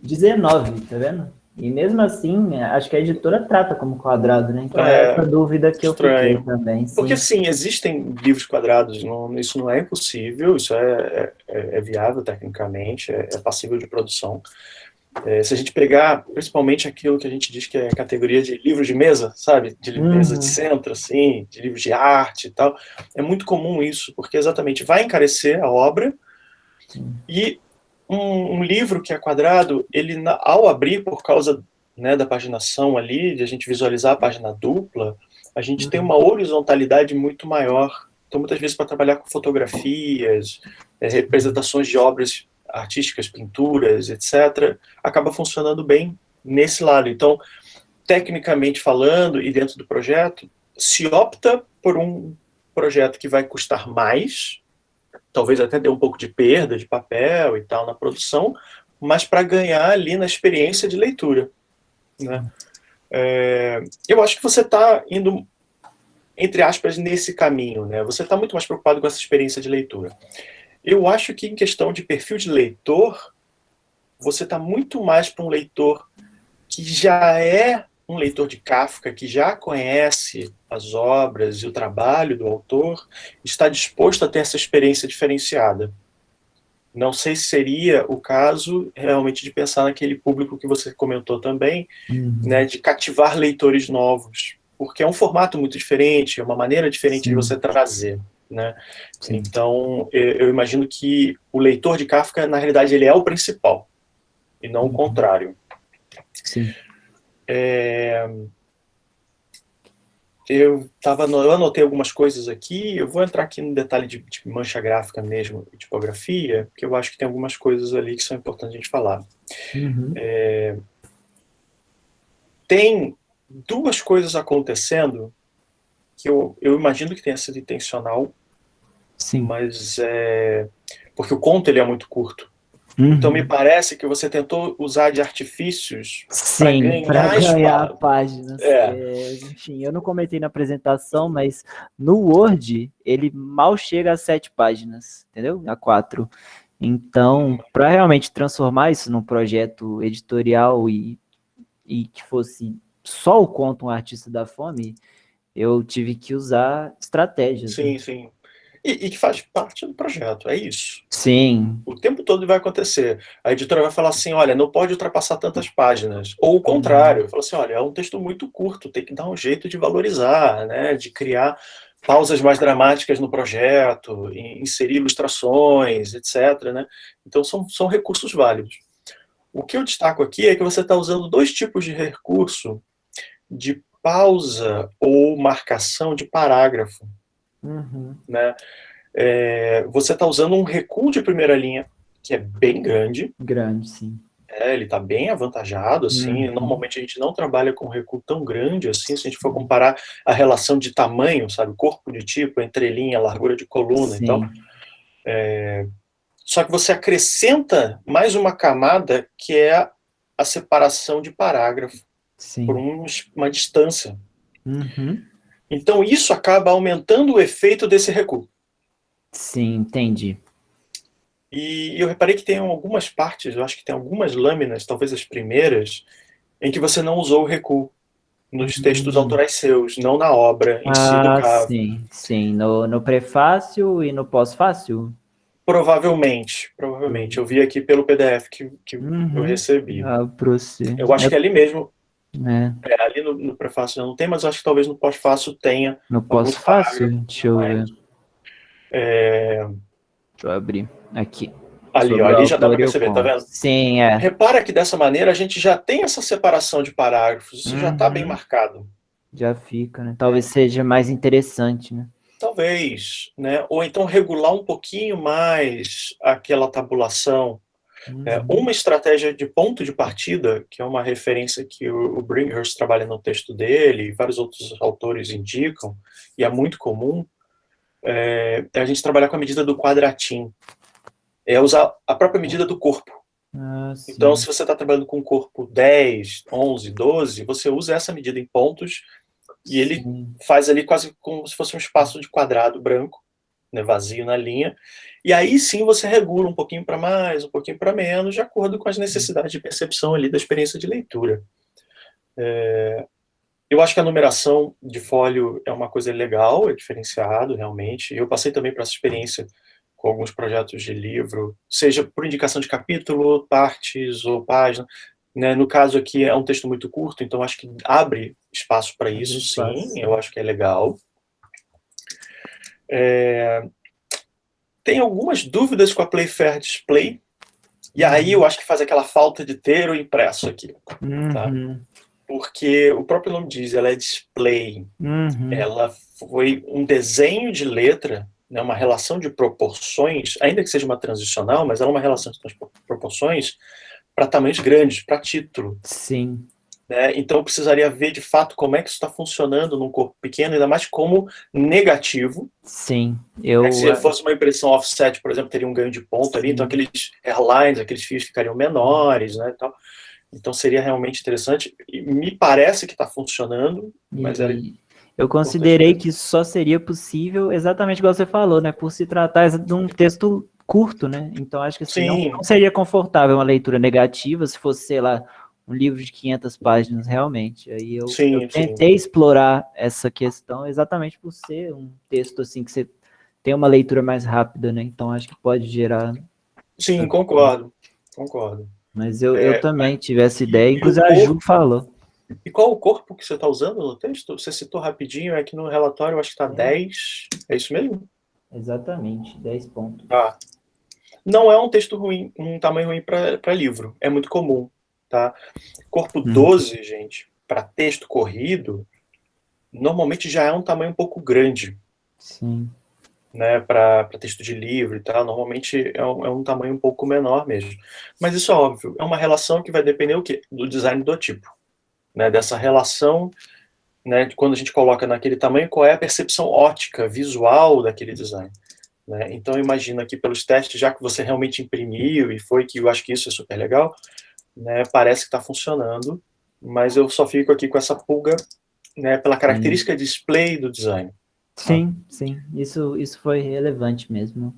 19, tá vendo? E mesmo assim, acho que a editora trata como quadrado, né? Então é essa dúvida que eu fiquei também. Sim. Porque sim, existem livros quadrados, isso não é impossível, isso é viável tecnicamente, é passível de produção. Se a gente pegar, principalmente aquilo que a gente diz que é categoria de livro de mesa, sabe? De mesa de centro, assim, de livros de arte e tal, é muito comum isso, porque exatamente vai encarecer a obra. E um livro que é quadrado, ele, ao abrir, por causa, né, da paginação ali, de a gente visualizar a página dupla, a gente tem uma horizontalidade muito maior. Então, muitas vezes, para trabalhar com fotografias, representações de obras artísticas, pinturas, etc., acaba funcionando bem nesse lado. Então, tecnicamente falando, e dentro do projeto, se opta por um projeto que vai custar mais, talvez até dê um pouco de perda de papel e tal na produção, mas para ganhar ali na experiência de leitura, né? Eu acho que você está indo, entre aspas, nesse caminho, né? Você está muito mais preocupado com essa experiência de leitura. Eu acho que em questão de perfil de leitor, você está muito mais para um leitor que já é um leitor de Kafka, que já conhece as obras e o trabalho do autor, está disposto a ter essa experiência diferenciada. Não sei se seria o caso realmente de pensar naquele público que você comentou também, né, de cativar leitores novos, porque é um formato muito diferente, é uma maneira diferente de você trazer, né? Então, eu imagino que o leitor de Kafka, na realidade, ele é o principal, e não o contrário. Sim. Eu anotei algumas coisas aqui, eu vou entrar aqui no detalhe de mancha gráfica mesmo, tipografia, porque eu acho que tem algumas coisas ali que são importantes a gente falar. Tem duas coisas acontecendo que eu imagino que tenha sido intencional, sim, mas porque o conto ele é muito curto. Então me parece que você tentou usar de artifícios para Sim, para ganhar ganhar espaço. páginas. É. Enfim, eu não comentei na apresentação, mas no Word ele mal chega a 7 páginas, entendeu? A 4. Então, para realmente transformar isso num projeto editorial e que fosse só o conto Um Artista da Fome, eu tive que usar estratégias. Sim, sim. E que faz parte do projeto, é isso. Sim. O tempo todo vai acontecer. A editora vai falar assim, olha, não pode ultrapassar tantas páginas. Ou o contrário, fala assim, olha, é um texto muito curto, tem que dar um jeito de valorizar, né, de criar pausas mais dramáticas no projeto, inserir ilustrações, etc. Né? Então são recursos válidos. O que eu destaco aqui é que você está usando 2 tipos de recurso de pausa ou marcação de parágrafo. Né? Você está usando um recuo de primeira linha, que é bem grande. Grande, sim. Ele está bem avantajado, assim. Normalmente a gente não trabalha com recuo tão grande assim, se a gente for comparar a relação de tamanho, sabe, corpo de tipo, entrelinha, largura de coluna. Sim. Então, só que você acrescenta mais uma camada que é a separação de parágrafo por uma distância. Então isso acaba aumentando o efeito desse recuo. Sim, entendi. E eu reparei que tem algumas partes, eu acho que tem algumas lâminas, talvez as primeiras, em que você não usou o recuo nos textos autorais seus, não na obra em si do Cavo. Sim. No prefácio e no pós-fácio? Provavelmente. Eu vi aqui pelo PDF que eu recebi. Eu acho que é ali mesmo. Ali no prefácio não tem, mas eu acho que talvez no pós-fácio tenha. No pós-fácio? Deixa eu ver. Deixa eu abrir aqui. Ali já dá para perceber, tá vendo? Sim, Repara que dessa maneira a gente já tem essa separação de parágrafos, isso já está bem marcado. Já fica, né? Talvez seja mais interessante, né? Talvez, né? Ou então regular um pouquinho mais aquela tabulação. Uma estratégia de ponto de partida, que é uma referência que o Brinkhurst trabalha no texto dele, e vários outros autores indicam, e é muito comum, é a gente trabalhar com a medida do quadratim. É usar a própria medida do corpo. Então, se você está trabalhando com o corpo 10, 11, 12, você usa essa medida em pontos e ele faz ali quase como se fosse um espaço de quadrado branco, né, vazio na linha. E aí sim você regula um pouquinho para mais, um pouquinho para menos, de acordo com as necessidades de percepção ali da experiência de leitura. Eu acho que a numeração de fólio é uma coisa legal, é diferenciado realmente. Eu passei também por essa experiência com alguns projetos de livro, seja por indicação de capítulo, partes ou página. Né? No caso aqui é um texto muito curto, então acho que abre espaço para isso, sim, eu acho que é legal. Tem algumas dúvidas com a Playfair Display, e aí eu acho que faz aquela falta de ter o impresso aqui. Tá? Porque o próprio nome diz, ela é display. Ela foi um desenho de letra, né, uma relação de proporções, ainda que seja uma transicional, mas ela é uma relação de proporções para tamanhos grandes, para título. Sim. Né? Então eu precisaria ver de fato como é que isso está funcionando num corpo pequeno, ainda mais como negativo. Sim. Se fosse uma impressão offset, por exemplo, teria um ganho de ponto ali, então aqueles airlines, aqueles fios ficariam menores, né, e tal. Então seria realmente interessante. E me parece que está funcionando, mas eu considerei que isso só seria possível exatamente igual você falou, né? Por se tratar de um texto curto, né? Então acho que assim, não seria confortável uma leitura negativa se fosse, sei lá, um livro de 500 páginas realmente. Aí eu tentei explorar essa questão exatamente por ser um texto assim que você tem uma leitura mais rápida, né? Então acho que pode gerar. Sim, concordo. Mas eu também tive essa ideia, inclusive a Ju falou. E qual o corpo que você está usando no texto? Você citou rapidinho, é que no relatório eu acho que está 10, é isso mesmo? Exatamente, 10 pontos. Não é um texto ruim, um tamanho ruim para livro, é muito comum. Tá? Corpo 12, gente, para texto corrido, normalmente já é um tamanho um pouco grande. Sim. Né, para texto de livro e tal, normalmente é um tamanho um pouco menor mesmo. Mas isso é óbvio, é uma relação que vai depender o quê? Do design do tipo. Né, dessa relação, né, de quando a gente coloca naquele tamanho, qual é a percepção ótica, visual daquele design. né? Então, imagina que pelos testes, já que você realmente imprimiu e foi que eu acho que isso é super legal, né? Parece que está funcionando, mas eu só fico aqui com essa pulga, né? Pela característica display do design. Sim, sim, isso foi relevante mesmo.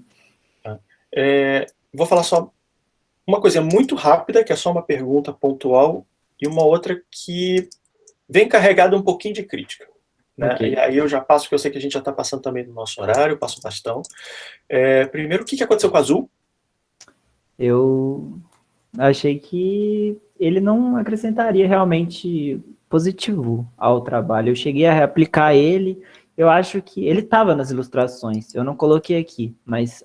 Vou falar só uma coisa muito rápida, que é só uma pergunta pontual, e uma outra que vem carregada um pouquinho de crítica. Né? Ok. E aí eu já passo, porque eu sei que a gente já está passando também do nosso horário, passo o bastão. Primeiro, o que aconteceu com o Azul? Eu achei que ele não acrescentaria realmente positivo ao trabalho. Eu cheguei a aplicar ele, eu acho que ele estava nas ilustrações, eu não coloquei aqui, mas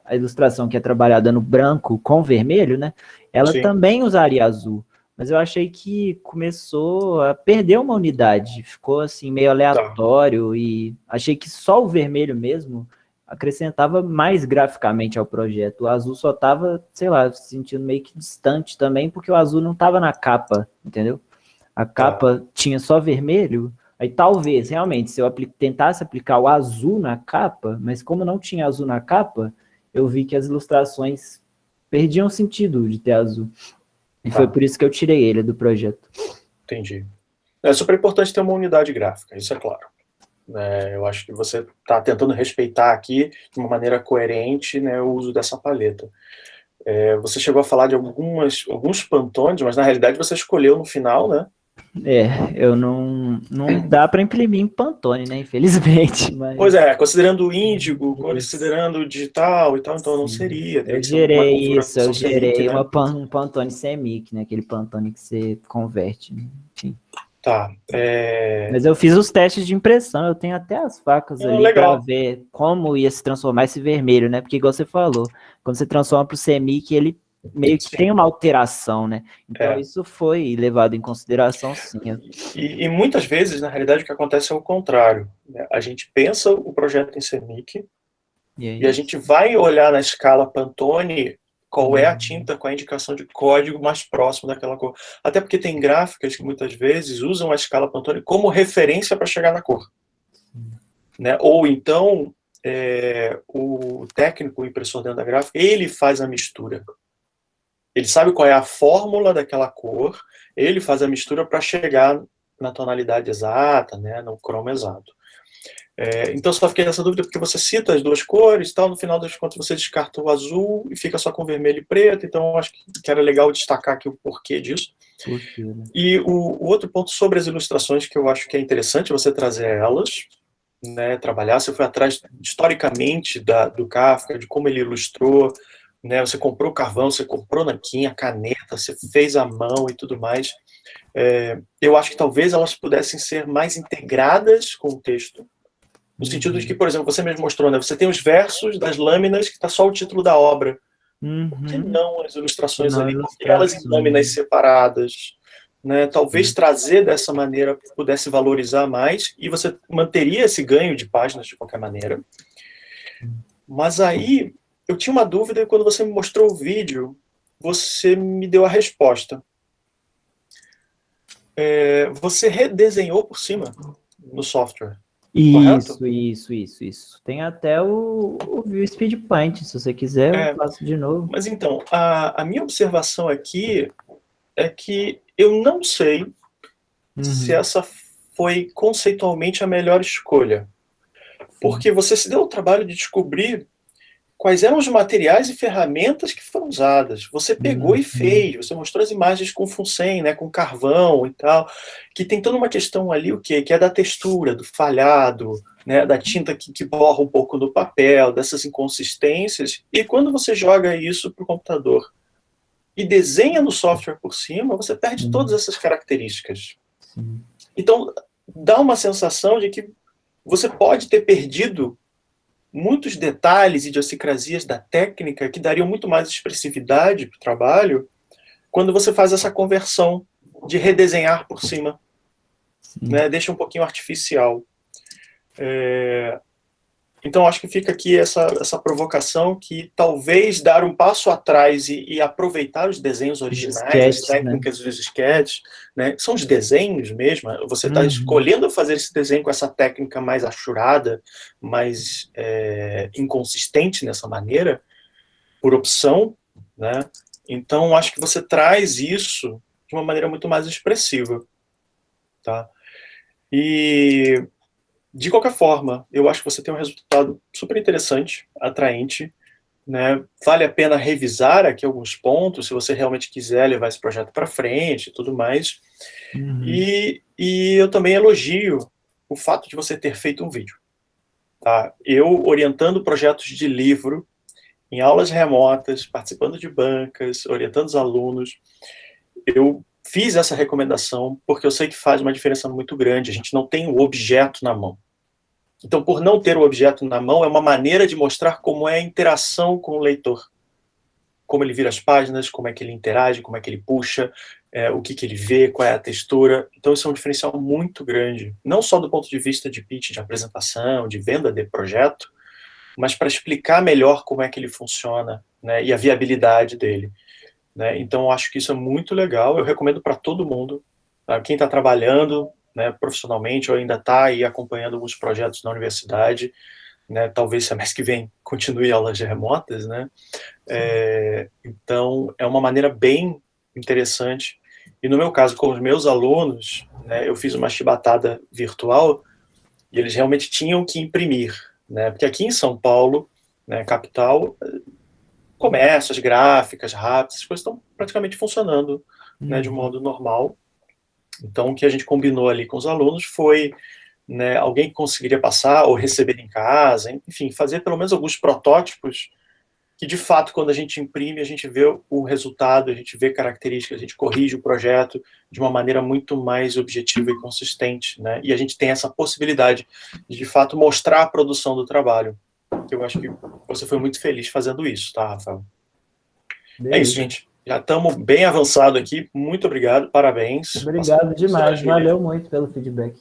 a ilustração que é trabalhada no branco com vermelho, né? Ela Sim. também usaria azul. Mas eu achei que começou a perder uma unidade, ficou assim meio aleatório e achei que só o vermelho mesmo acrescentava mais graficamente ao projeto. O azul só estava, sei lá, se sentindo meio que distante também, porque o azul não estava na capa, entendeu? A capa tinha só vermelho, aí talvez, realmente, se eu tentasse aplicar o azul na capa, mas como não tinha azul na capa, eu vi que as ilustrações perdiam sentido de ter azul. E foi por isso que eu tirei ele do projeto. Entendi. É super importante ter uma unidade gráfica, isso é claro. Eu acho que você está tentando respeitar aqui, de uma maneira coerente, né, o uso dessa paleta. Você chegou a falar de alguns Pantones, mas na realidade você escolheu no final, né? Eu não dá para imprimir em Pantone, né? Infelizmente. Mas... Pois considerando o índigo, considerando o digital e tal, então não seria. Eu que ser uma gerei isso, eu configuração CMYK, gerei né? um Pantone CMYK, né? Aquele Pantone que você converte, né? Enfim. Tá. Mas eu fiz os testes de impressão, eu tenho até as facas ali para ver como ia se transformar esse vermelho, né? Porque igual você falou, quando você transforma para o CMYK, ele meio que tem uma alteração, né? Então isso foi levado em consideração, sim. E muitas vezes, na realidade, o que acontece é o contrário. Né? A gente pensa o projeto em CMYK e a gente vai olhar na escala Pantone qual é a tinta com a indicação de código mais próximo daquela cor. Até porque tem gráficas que muitas vezes usam a escala Pantone como referência para chegar na cor. Né? Ou então, o técnico, o impressor dentro da gráfica, ele faz a mistura. Ele sabe qual é a fórmula daquela cor, ele faz a mistura para chegar na tonalidade exata, né, no cromo exato. Então, só fiquei nessa dúvida porque você cita as duas cores, tal, no final das contas você descarta o azul e fica só com vermelho e preto, então acho que era legal destacar aqui o porquê disso. Né? E o outro ponto sobre as ilustrações que eu acho que é interessante você trazer elas, né, trabalhar, você foi atrás historicamente do Kafka, de como ele ilustrou, né, você comprou carvão, você comprou nanquim, a caneta, você fez à mão e tudo mais. Eu acho que talvez elas pudessem ser mais integradas com o texto, no sentido de que, por exemplo, você mesmo mostrou, né, você tem os versos das lâminas que está só o título da obra. Por que não as ilustrações ali? Por que elas em lâminas separadas? Né? Talvez trazer dessa maneira pudesse valorizar mais e você manteria esse ganho de páginas de qualquer maneira. Mas aí eu tinha uma dúvida e quando você me mostrou o vídeo, você me deu a resposta. Você redesenhou por cima no software. Isso. Tem até o View Speed Paint, se você quiser, eu faço de novo. Mas então, a minha observação aqui é que eu não sei se essa foi conceitualmente a melhor escolha. Porque você se deu o trabalho de descobrir quais eram os materiais e ferramentas que foram usadas. Você pegou e fez, você mostrou as imagens com Fusen, né, com carvão e tal, que tem toda uma questão ali, o quê? Que é da textura, do falhado, né, da tinta que borra um pouco no papel, dessas inconsistências, e quando você joga isso para o computador e desenha no software por cima, você perde todas essas características. Então, dá uma sensação de que você pode ter perdido muitos detalhes e idiosincrasias da técnica que dariam muito mais expressividade para o trabalho quando você faz essa conversão de redesenhar por cima. Né? Deixa um pouquinho artificial. Então, acho que fica aqui essa provocação que talvez dar um passo atrás e aproveitar os desenhos originais, sketches, as técnicas dos sketches, né? São os desenhos mesmo, você está escolhendo fazer esse desenho com essa técnica mais achurada, mais inconsistente nessa maneira, por opção, né? Então, acho que você traz isso de uma maneira muito mais expressiva, tá? E, de qualquer forma, eu acho que você tem um resultado super interessante, atraente, né? Vale a pena revisar aqui alguns pontos, se você realmente quiser levar esse projeto para frente e tudo mais. E eu também elogio o fato de você ter feito um vídeo, tá? Eu, orientando projetos de livro, em aulas remotas, participando de bancas, orientando os alunos, eu fiz essa recomendação porque eu sei que faz uma diferença muito grande. A gente não tem o objeto na mão. Então, por não ter o objeto na mão, é uma maneira de mostrar como é a interação com o leitor. Como ele vira as páginas, como é que ele interage, como é que ele puxa, o que ele vê, qual é a textura. Então, isso é um diferencial muito grande. Não só do ponto de vista de pitch, de apresentação, de venda de projeto, mas para explicar melhor como é que ele funciona, né, e a viabilidade dele, né? Então, eu acho que isso é muito legal, eu recomendo para todo mundo, tá? Quem está trabalhando, né, profissionalmente, ou ainda está aí acompanhando alguns projetos na universidade, né, talvez semestre que vem continue aulas remotas, né? Então, é uma maneira bem interessante, e no meu caso, com os meus alunos, né, eu fiz uma chibatada virtual, e eles realmente tinham que imprimir, né? Porque aqui em São Paulo, né, capital, comércios, gráficas, rápidas, as coisas estão praticamente funcionando, né, de um modo normal. Então, o que a gente combinou ali com os alunos foi, né, alguém que conseguiria passar ou receber em casa, enfim, fazer pelo menos alguns protótipos que, de fato, quando a gente imprime, a gente vê o resultado, a gente vê características, a gente corrige o projeto de uma maneira muito mais objetiva e consistente, né? E a gente tem essa possibilidade de fato, mostrar a produção do trabalho. Eu acho que você foi muito feliz fazendo isso, tá, Rafael? É isso, gente. Já estamos bem avançado aqui. Muito obrigado, parabéns. Obrigado demais, valeu muito pelo feedback.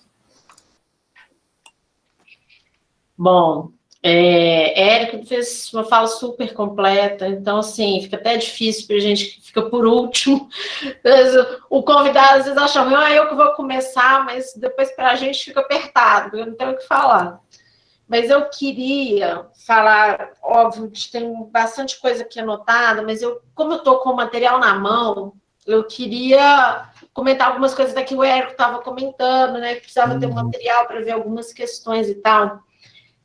Bom, Érico fez uma fala super completa, então, assim, fica até difícil para a gente que fica por último. O convidado, às vezes, acha ruim, eu que vou começar, mas depois para a gente fica apertado, eu não tenho o que falar. Mas eu queria falar, óbvio, tem bastante coisa aqui anotada, mas como eu estou com o material na mão, eu queria comentar algumas coisas daqui que o Érico estava comentando, né, que precisava ter um material para ver algumas questões e tal.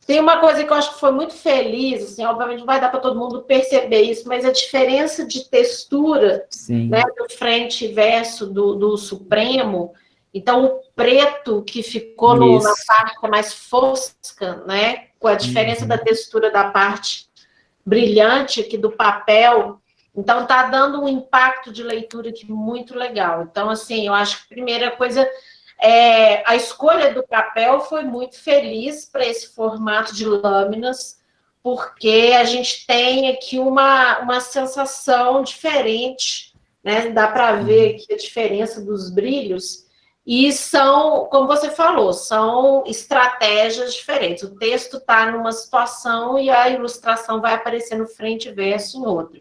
Tem uma coisa que eu acho que foi muito feliz, assim, obviamente não vai dar para todo mundo perceber isso, mas a diferença de textura, né, do frente e verso do Supremo. Então, o preto que ficou na parte mais fosca, né, com a diferença da textura da parte brilhante aqui do papel, então está dando um impacto de leitura aqui muito legal. Então, assim, eu acho que a primeira coisa a escolha do papel foi muito feliz para esse formato de lâminas, porque a gente tem aqui uma sensação diferente, né? Dá para ver aqui a diferença dos brilhos, e são, como você falou, são estratégias diferentes. O texto está numa situação e a ilustração vai aparecer no frente e verso em outra.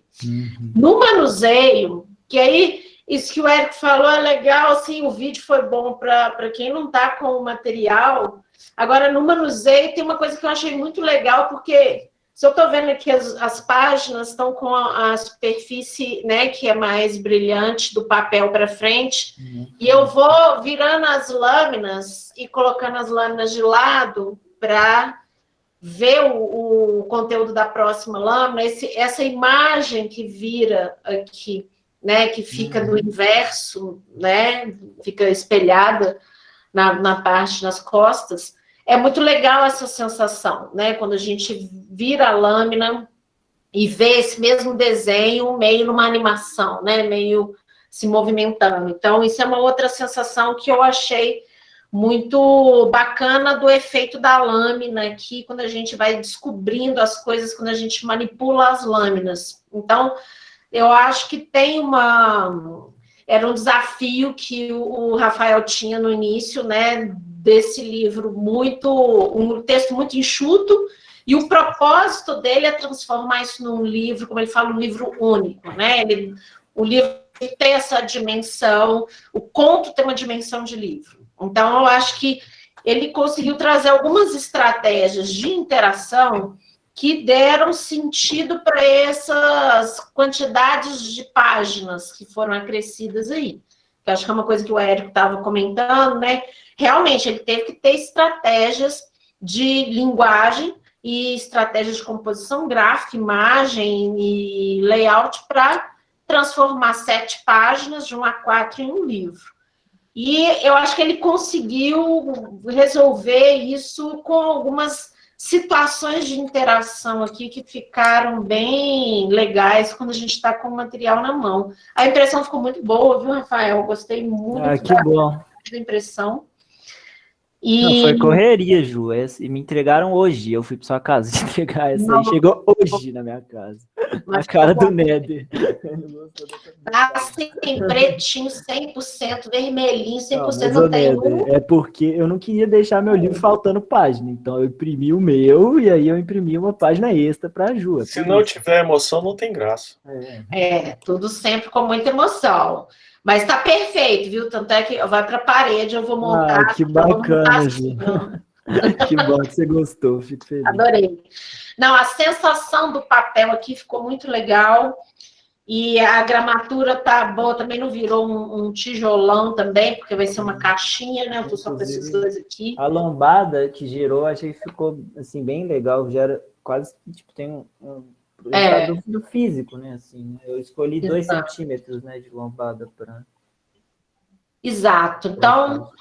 No manuseio, que aí... Isso que o Érico falou é legal, assim, o vídeo foi bom para quem não está com o material. Agora, no manuseio, tem uma coisa que eu achei muito legal, porque se eu estou vendo aqui, as páginas estão com a superfície, né, que é mais brilhante do papel para frente, e eu vou virando as lâminas e colocando as lâminas de lado para ver o conteúdo da próxima lâmina, essa imagem que vira aqui, né, que fica no inverso, né, fica espelhada na parte, nas costas, é muito legal essa sensação, né, quando a gente vira a lâmina e vê esse mesmo desenho meio numa animação, né, meio se movimentando. Então, isso é uma outra sensação que eu achei muito bacana do efeito da lâmina aqui, quando a gente vai descobrindo as coisas, quando a gente manipula as lâminas. Então, eu acho que tem era um desafio que o Rafael tinha no início, né, desse livro, um texto muito enxuto E o propósito dele é transformar isso num livro, como ele fala, um livro único, né? O livro tem essa dimensão, o conto tem uma dimensão de livro. Então, eu acho que ele conseguiu trazer algumas estratégias de interação que deram sentido para essas quantidades de páginas que foram acrescidas aí. Eu acho que é uma coisa que o Érico estava comentando, né? Realmente, ele teve que ter estratégias de linguagem e estratégias de composição gráfica, imagem e layout para transformar 7 páginas de 1 a 4 em um livro. E eu acho que ele conseguiu resolver isso com algumas situações de interação aqui que ficaram bem legais quando a gente está com o material na mão. A impressão ficou muito boa, viu, Rafael? Eu gostei muito Que bom. Da impressão. Não, foi correria, Ju. E me entregaram hoje. Eu fui para sua casa entregar essa aí. Chegou hoje na minha casa. Na cara do Néder. Assim, pretinho, 100%, vermelhinho, 100%. Não tem um. É porque eu não queria deixar meu livro faltando página. Então eu imprimi o meu e aí eu imprimi uma página extra para a Ju. Se não tiver emoção, não tem graça. Tudo sempre com muita emoção. Mas tá perfeito, viu? Tanto é que vai para a parede, eu vou montar. Que bacana, Ju. Que bom que você gostou, fico feliz. Adorei. Não, a sensação do papel aqui ficou muito legal. E a gramatura tá boa, também não virou um tijolão também, porque vai ser uma caixinha, né? Eu tô só com esses dois aqui. A lombada que gerou, achei que ficou assim, bem legal. Gera quase, tipo, tem do físico, né? Assim, eu escolhi 2 centímetros, né, de lombada para. Exato. Então,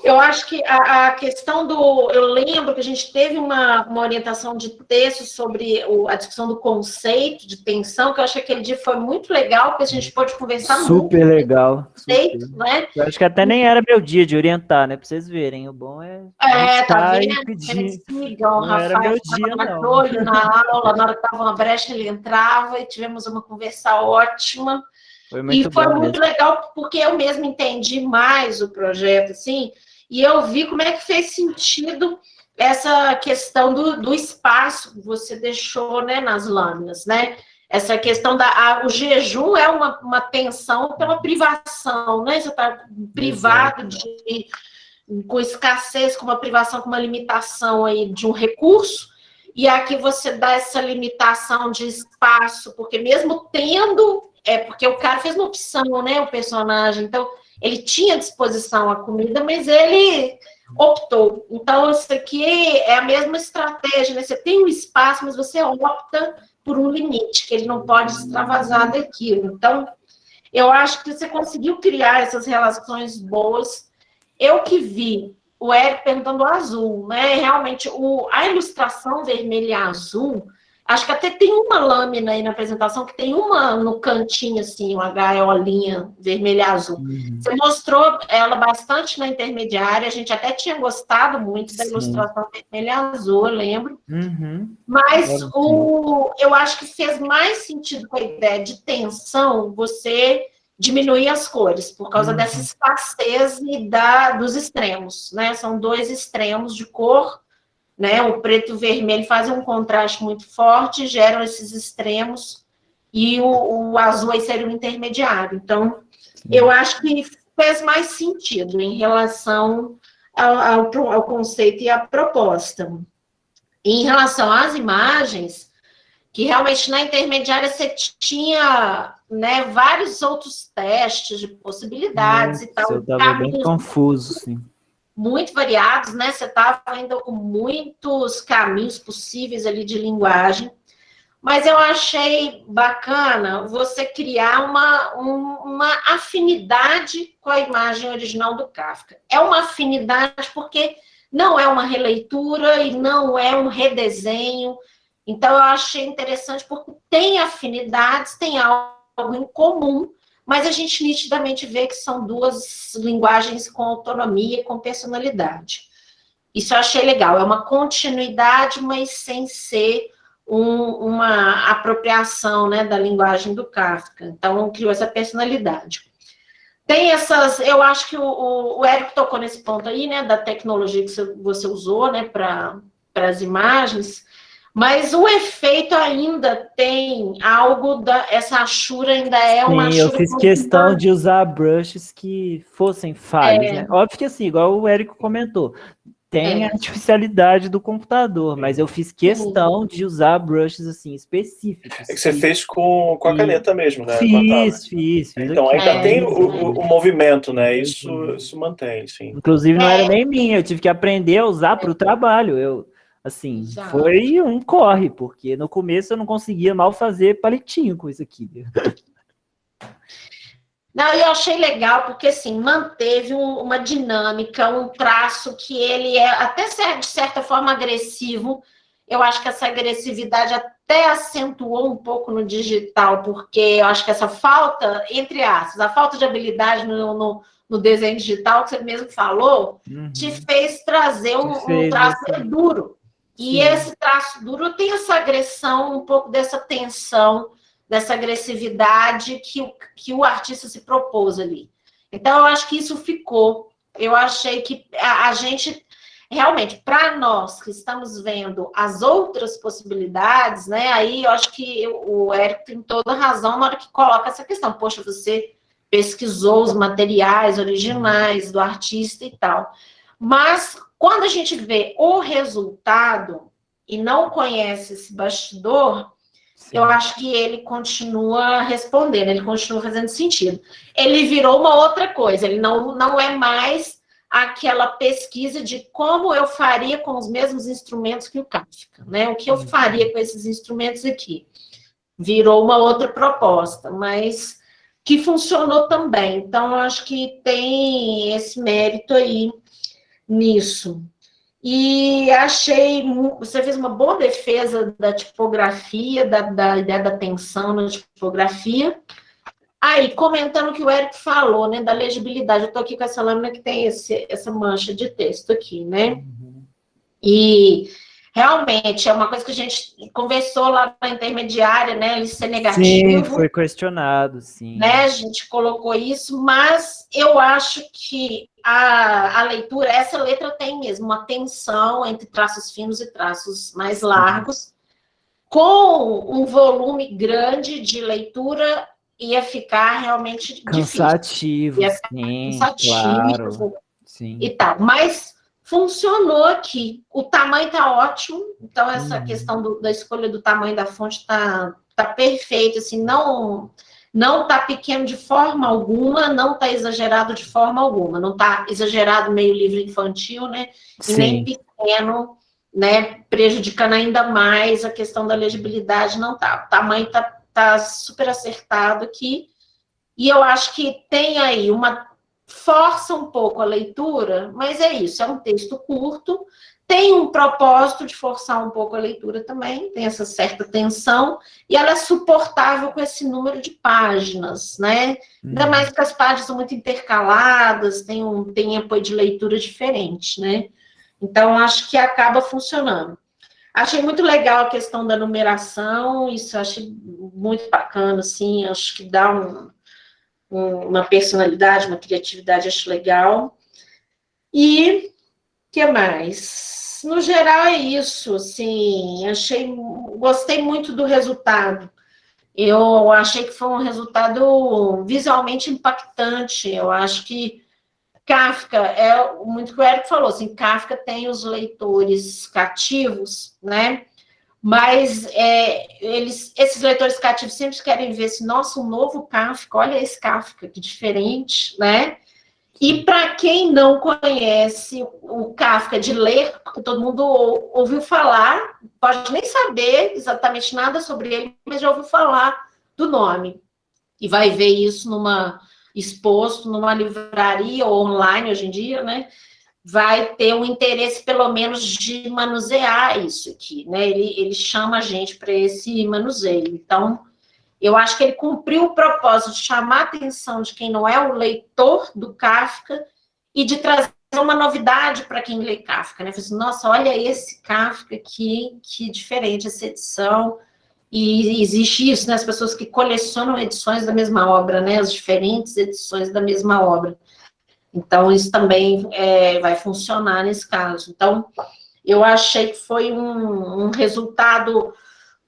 eu acho que a questão do... Eu lembro que a gente teve uma orientação de texto sobre a discussão do conceito de tensão, que eu acho que aquele dia foi muito legal, porque a gente pôde conversar super muito. Legal. Conceito, né? Eu acho que até nem era meu dia de orientar, né? Para vocês verem. O bom é... tá vendo? Não era meu dia, não. Na aula, na hora que estava uma brecha, ele entrava e tivemos uma conversa ótima. Foi muito legal, porque eu mesmo entendi mais o projeto, assim, e eu vi como é que fez sentido essa questão do espaço que você deixou, né, nas lâminas, né? Essa questão o jejum é uma tensão pela privação, né? Você está privado com escassez, com uma privação, com uma limitação aí de um recurso, e aqui você dá essa limitação de espaço, porque mesmo tendo... porque o cara fez uma opção, né, o personagem, então ele tinha à disposição a comida, mas ele optou. Então, isso aqui é a mesma estratégia, né? Você tem um espaço, mas você opta por um limite, que ele não pode extravasar daquilo. Então, eu acho que você conseguiu criar essas relações boas. Eu que vi o Érico perguntando o azul, né? Realmente, a ilustração vermelha e azul, acho que até tem uma lâmina aí na apresentação, que tem uma no cantinho, assim, uma gaiolinha vermelha e azul. Você mostrou ela bastante na intermediária, a gente até tinha gostado muito da ilustração vermelha e azul, eu lembro. Mas eu acho que fez mais sentido com a ideia de tensão você diminuir as cores, por causa dessa escassez e dos extremos, né? São 2 extremos de cor, né? O preto e o vermelho fazem um contraste muito forte, geram esses extremos, e o azul aí seria o intermediário. Então, eu acho que fez mais sentido em relação ao conceito e à proposta. E em relação às imagens, que realmente na intermediária você tinha, né, vários outros testes de possibilidades e tal. Eu estava bem confuso, sim. Muito variados, né? Você estava ainda com muitos caminhos possíveis ali de linguagem, mas eu achei bacana você criar uma afinidade com a imagem original do Kafka. É uma afinidade porque não é uma releitura e não é um redesenho. Então, eu achei interessante porque tem afinidades, tem algo em comum, mas a gente nitidamente vê que são 2 linguagens com autonomia e com personalidade. Isso eu achei legal, é uma continuidade, mas sem ser uma apropriação, né, da linguagem do Kafka. Então, criou essa personalidade. Tem eu acho que o Érico tocou nesse ponto aí, né, da tecnologia que você usou, né, para as imagens, Mas o efeito ainda tem algo essa achura ainda é uma Sim, eu achura fiz questão de usar brushes que fossem falhos, né? Óbvio que assim, igual o Érico comentou, tem a artificialidade do computador, mas eu fiz questão de usar brushes assim específicos. É que você fez com a caneta mesmo, né? Com a tablet. Fiz Então, aqui. ainda tem o movimento, né? Isso mantém, sim. Inclusive, não era nem minha, eu tive que aprender a usar para o trabalho. Assim, Exato. foi um corre, porque no começo eu não conseguia mal fazer palitinho com isso aqui. Não, eu achei legal porque, assim, manteve uma dinâmica, um traço que ele é até de certa forma agressivo. Eu acho que essa agressividade até acentuou um pouco no digital, porque eu acho que essa falta, entre aspas, a falta de habilidade no desenho digital, que você mesmo falou, te fez trazer um traço duro. E esse traço duro tem essa agressão, um pouco dessa tensão, dessa agressividade que o artista se propôs ali. Então, eu acho que isso ficou. Eu achei que a gente, realmente, para nós que estamos vendo as outras possibilidades, né? Aí eu acho que o Érico tem toda a razão na hora que coloca essa questão. Poxa, você pesquisou os materiais originais do artista e tal. Mas, quando a gente vê o resultado e não conhece esse bastidor, eu acho que ele continua respondendo, ele continua fazendo sentido. Ele virou uma outra coisa, ele não é mais aquela pesquisa de como eu faria com os mesmos instrumentos que o Kafka, né? O que eu faria com esses instrumentos aqui? Virou uma outra proposta, mas que funcionou também. Então, eu acho que tem esse mérito aí nisso. E achei, você fez uma boa defesa da tipografia, da ideia da tensão na tipografia. Aí, comentando o que o Érico falou, né, da legibilidade, eu estou aqui com essa lâmina que tem essa mancha de texto aqui, né? E realmente é uma coisa que a gente conversou lá na intermediária, né? Ele ser negativo. Sim, foi questionado, sim. Né, a gente colocou isso, mas eu acho que a leitura, essa letra tem mesmo uma tensão entre traços finos e traços mais largos, com um volume grande de leitura ia ficar realmente cansativo, difícil. sim, claro. Sim. E tal, mas funcionou aqui. O tamanho está ótimo, então essa questão da escolha do tamanho da fonte está perfeito, assim, não está pequeno de forma alguma, não está exagerado de forma alguma, não está exagerado meio livro infantil, né? E nem pequeno, né? Prejudicando ainda mais a questão da legibilidade, não está. O tamanho tá super acertado aqui, e eu acho que tem aí força um pouco a leitura, mas é isso, é um texto curto, tem um propósito de forçar um pouco a leitura também, tem essa certa tensão, e ela é suportável com esse número de páginas, né? Ainda mais que as páginas são muito intercaladas, tem apoio de leitura diferente, né? Então, acho que acaba funcionando. Achei muito legal a questão da numeração, isso eu achei muito bacana, assim, acho que dá uma personalidade, uma criatividade, acho legal. E que mais? No geral é isso, assim, gostei muito do resultado. Eu achei que foi um resultado visualmente impactante. Eu acho que Kafka é muito que o Érico falou, assim, Kafka tem os leitores cativos, né? Mas esses leitores cativos sempre querem ver assim, nossa, um novo Kafka, olha esse Kafka, que diferente, né? E para quem não conhece o Kafka de ler, todo mundo ouviu falar, pode nem saber exatamente nada sobre ele, mas já ouviu falar do nome. E vai ver isso exposto numa livraria ou online hoje em dia, né? Vai ter um interesse, pelo menos, de manusear isso aqui, né? Ele chama a gente para esse manuseio. Então, eu acho que ele cumpriu o propósito de chamar a atenção de quem não é o leitor do Kafka e de trazer uma novidade para quem lê Kafka, né? Assim, nossa, olha esse Kafka aqui, que diferente essa edição. E existe isso, né? As pessoas que colecionam edições da mesma obra, né? As diferentes edições da mesma obra. Então, isso também vai funcionar nesse caso. Então, Eu achei que foi um resultado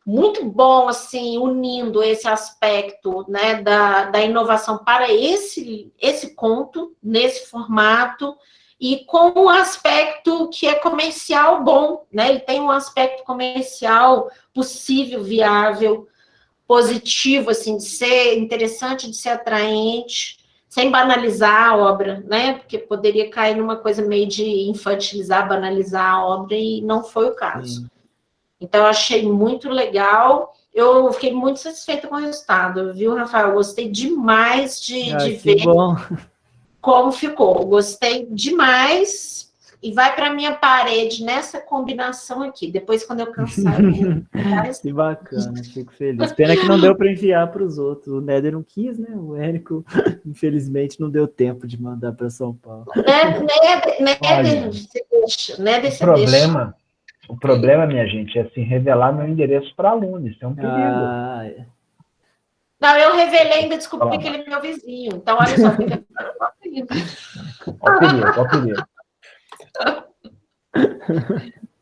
muito bom, assim, unindo esse aspecto, né, da inovação para esse conto, nesse formato, e com um aspecto que é comercial bom, né? Ele tem um aspecto comercial possível, viável, positivo, assim, de ser interessante, de ser atraente, sem banalizar a obra, né? Porque poderia cair numa coisa meio de infantilizar, banalizar a obra, e não foi o caso. Sim. Então, eu achei muito legal. Eu fiquei muito satisfeita com o resultado, viu, Rafael? Gostei demais de Que ver bom. como ficou. Gostei demais. E vai para minha parede nessa combinação aqui. Depois, quando eu cansar, eu vou. Que bacana, fico feliz. Pena que não deu para enviar para os outros. O Néder não quis, né? O Érico, infelizmente, não deu tempo de mandar para São Paulo. Néder, você deixa. Néder, você deixa. O problema, minha gente, é assim, revelar meu endereço para aluno. Isso é um perigo. É. Não, eu revelei, ainda descobri que ele é meu vizinho. Então, olha só. Ó o perigo.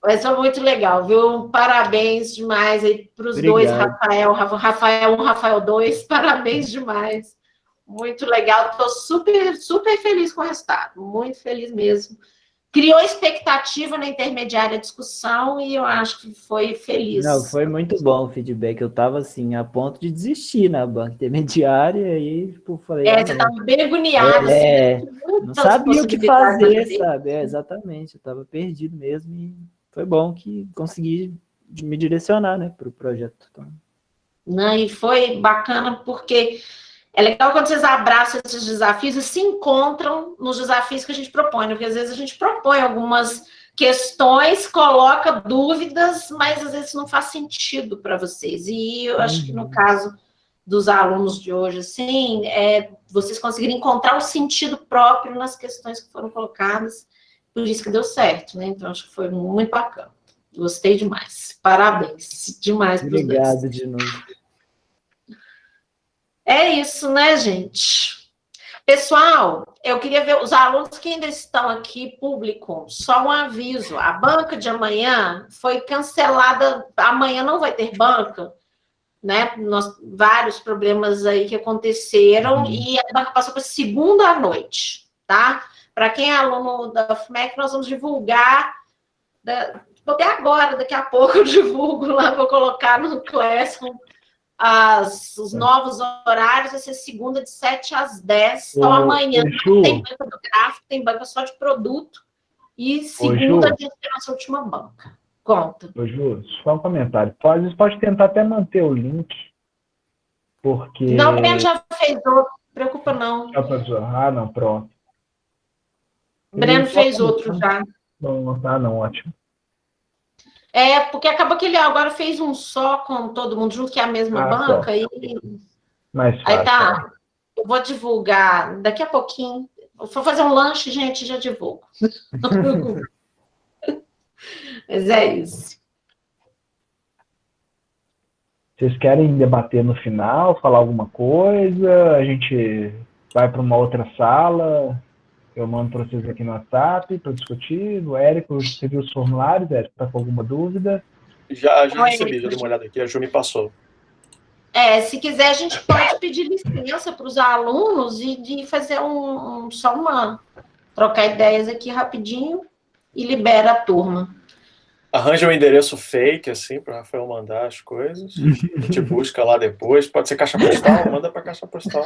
Mas foi muito legal, viu? Parabéns demais aí para os dois, Rafael 1, Rafael 2, parabéns demais. Muito legal, estou super, super feliz com o resultado, muito feliz mesmo. Criou expectativa na intermediária discussão e eu acho que foi feliz. Não, foi muito bom o feedback. Eu estava assim, a ponto de desistir na banca intermediária, e aí, tipo, falei. Você estava bem agoniado, não sabia o que fazer, sabe? Exatamente, eu estava perdido mesmo, e foi bom que consegui me direcionar, né, para o projeto. Então... Não, e foi bacana porque é legal quando vocês abraçam esses desafios e se encontram nos desafios que a gente propõe, porque às vezes a gente propõe algumas questões, coloca dúvidas, mas às vezes não faz sentido para vocês. E eu acho que no caso dos alunos de hoje, assim, vocês conseguirem encontrar o sentido próprio nas questões que foram colocadas, por isso que deu certo, né? Então, acho que foi muito bacana. Gostei demais. Parabéns. Demais para os dois. Obrigado de novo. É isso, né, gente? Pessoal, eu queria ver os alunos que ainda estão aqui, público, só um aviso, a banca de amanhã foi cancelada, amanhã não vai ter banca, né? Vários problemas aí que aconteceram, e a banca passou para segunda à noite, tá? Para quem é aluno da FMEC, nós vamos divulgar, agora, daqui a pouco eu divulgo lá, vou colocar no Classroom, os novos horários, vai ser segunda de 7 às 10. Então, amanhã tem banca do gráfico, tem banca só de produto. E segunda a gente tem a nossa última banca. Conta. Ô, Ju, só um comentário. Pode tentar até manter o link, porque... Não, o Breno já fez outro, não preocupa não. Não, pronto. O Breno fez outro já. Não, ótimo. Porque acabou que ele agora fez um só com todo mundo junto, que é a mesma banca. E... Mais fácil. Aí tá, eu vou divulgar daqui a pouquinho. Eu vou fazer um lanche, gente, já divulgo. Mas é isso. Vocês querem debater no final, falar alguma coisa? A gente vai para uma outra sala? Eu mando para vocês aqui no WhatsApp para discutir. O Érico, você viu os formulários, Érico? Está com alguma dúvida? Já recebi, já dei uma olhada aqui, a Ju me passou. Se quiser, a gente pode pedir licença para os alunos e de fazer trocar ideias aqui rapidinho e libera a turma. Arranja um endereço fake, assim, para o Rafael mandar as coisas. A gente busca lá depois. Pode ser caixa postal, manda para caixa postal.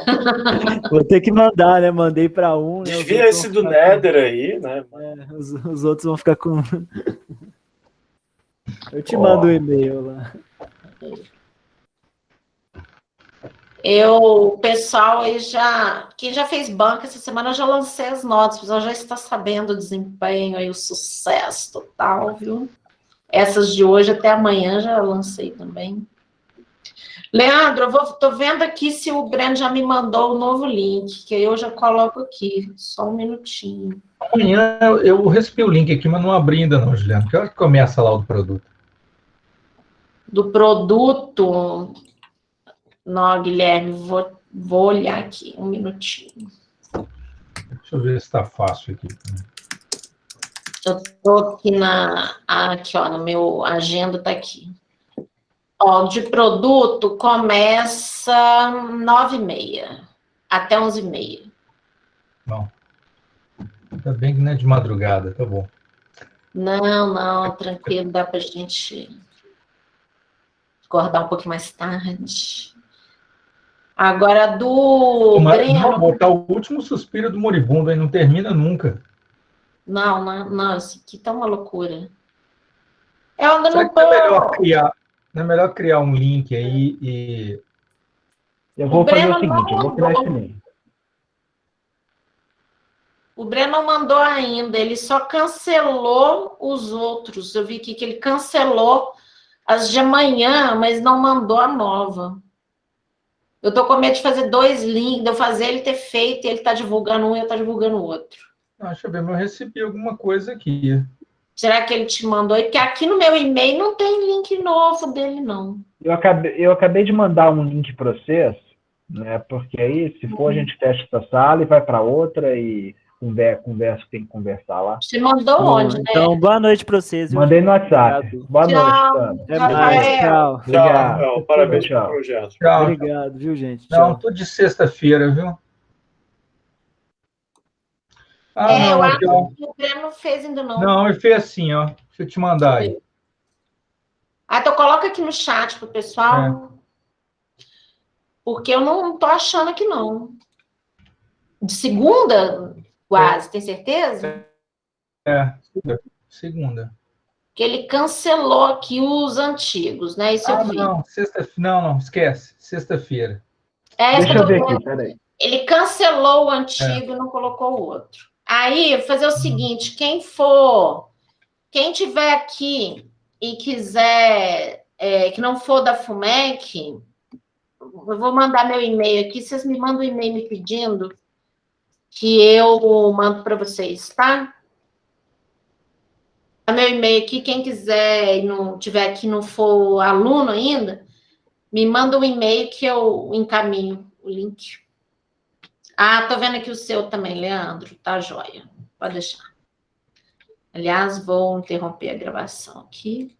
Vou ter que mandar, né? Mandei para um. Desvia esse do Néder aí, né? Os outros vão ficar com... Eu te mando o e-mail lá. O pessoal aí quem já fez banca essa semana, eu já lancei as notas, o pessoal já está sabendo o desempenho aí, o sucesso total, viu? Essas de hoje até amanhã já lancei também. Leandro, estou vendo aqui se o Breno já me mandou o novo link, que eu já coloco aqui, só um minutinho. Amanhã eu recebi o link aqui, mas não abri ainda não, Juliano. Que hora que começa lá o do produto? Do produto... Não, Guilherme, vou olhar aqui, um minutinho. Deixa eu ver se está fácil aqui. Eu estou aqui aqui, ó, no meu agenda está aqui. Ó, de produto começa 9h30 até 11h30. Bom, ainda bem que não é de madrugada, tá bom. Não, tranquilo, dá para a gente acordar um pouquinho mais tarde. Agora, do Breno... Botar o último suspiro do moribundo, aí não termina nunca. Não, isso aqui tá uma loucura. Eu ainda Será não que tô... não é melhor criar um link aí e... Eu vou fazer Breno o seguinte, eu vou criar esse mandou. link. O Breno não mandou ainda, ele só cancelou os outros. Eu vi aqui que ele cancelou as de amanhã, mas não mandou a nova. Eu tô com medo de fazer 2 links, de eu fazer ele ter feito, e ele tá divulgando um e eu tá divulgando o outro. Deixa eu ver, mas eu recebi alguma coisa aqui. Será que ele te mandou? Porque aqui no meu e-mail não tem link novo dele, não. Eu acabei de mandar um link para vocês, né? Porque aí, se for, a gente fecha essa sala e vai para outra e conversa o que tem que conversar lá. Você mandou Bom, onde, né? então, boa noite para vocês. Viu, Mandei gente? no WhatsApp. Obrigado. Boa noite, Tchau, Tano. Até mais. Rafael. Tchau. Tchau, Obrigado. Rafael. Parabéns pelo Tchau. projeto. Tchau. Obrigado, viu, gente? Não, Tchau. tudo de sexta-feira, viu? Eu Não, acho aqui, ó. que o Breno não fez ainda, não. Não, ele fez assim, ó. Deixa eu te mandar aí. Então coloca aqui no chat pro pessoal. Porque eu não tô achando aqui, não. De segunda, quase, tem certeza? Segunda. Que ele cancelou aqui os antigos, né? Isso eu vi. Não, não, esquece. Sexta-feira. Isso que Deixa eu ver tô aqui, vendo. peraí. Ele cancelou o antigo e não colocou o outro. Aí, vou fazer o seguinte: quem tiver aqui e quiser, que não for da FUMEC, eu vou mandar meu e-mail aqui, vocês me mandam um e-mail me pedindo que eu mando para vocês, tá? Meu e-mail aqui, quem quiser e não tiver aqui, não for aluno ainda, me manda um e-mail que eu encaminho o link. Tô vendo aqui o seu também, Leandro, tá joia. Pode deixar. Aliás, vou interromper a gravação aqui.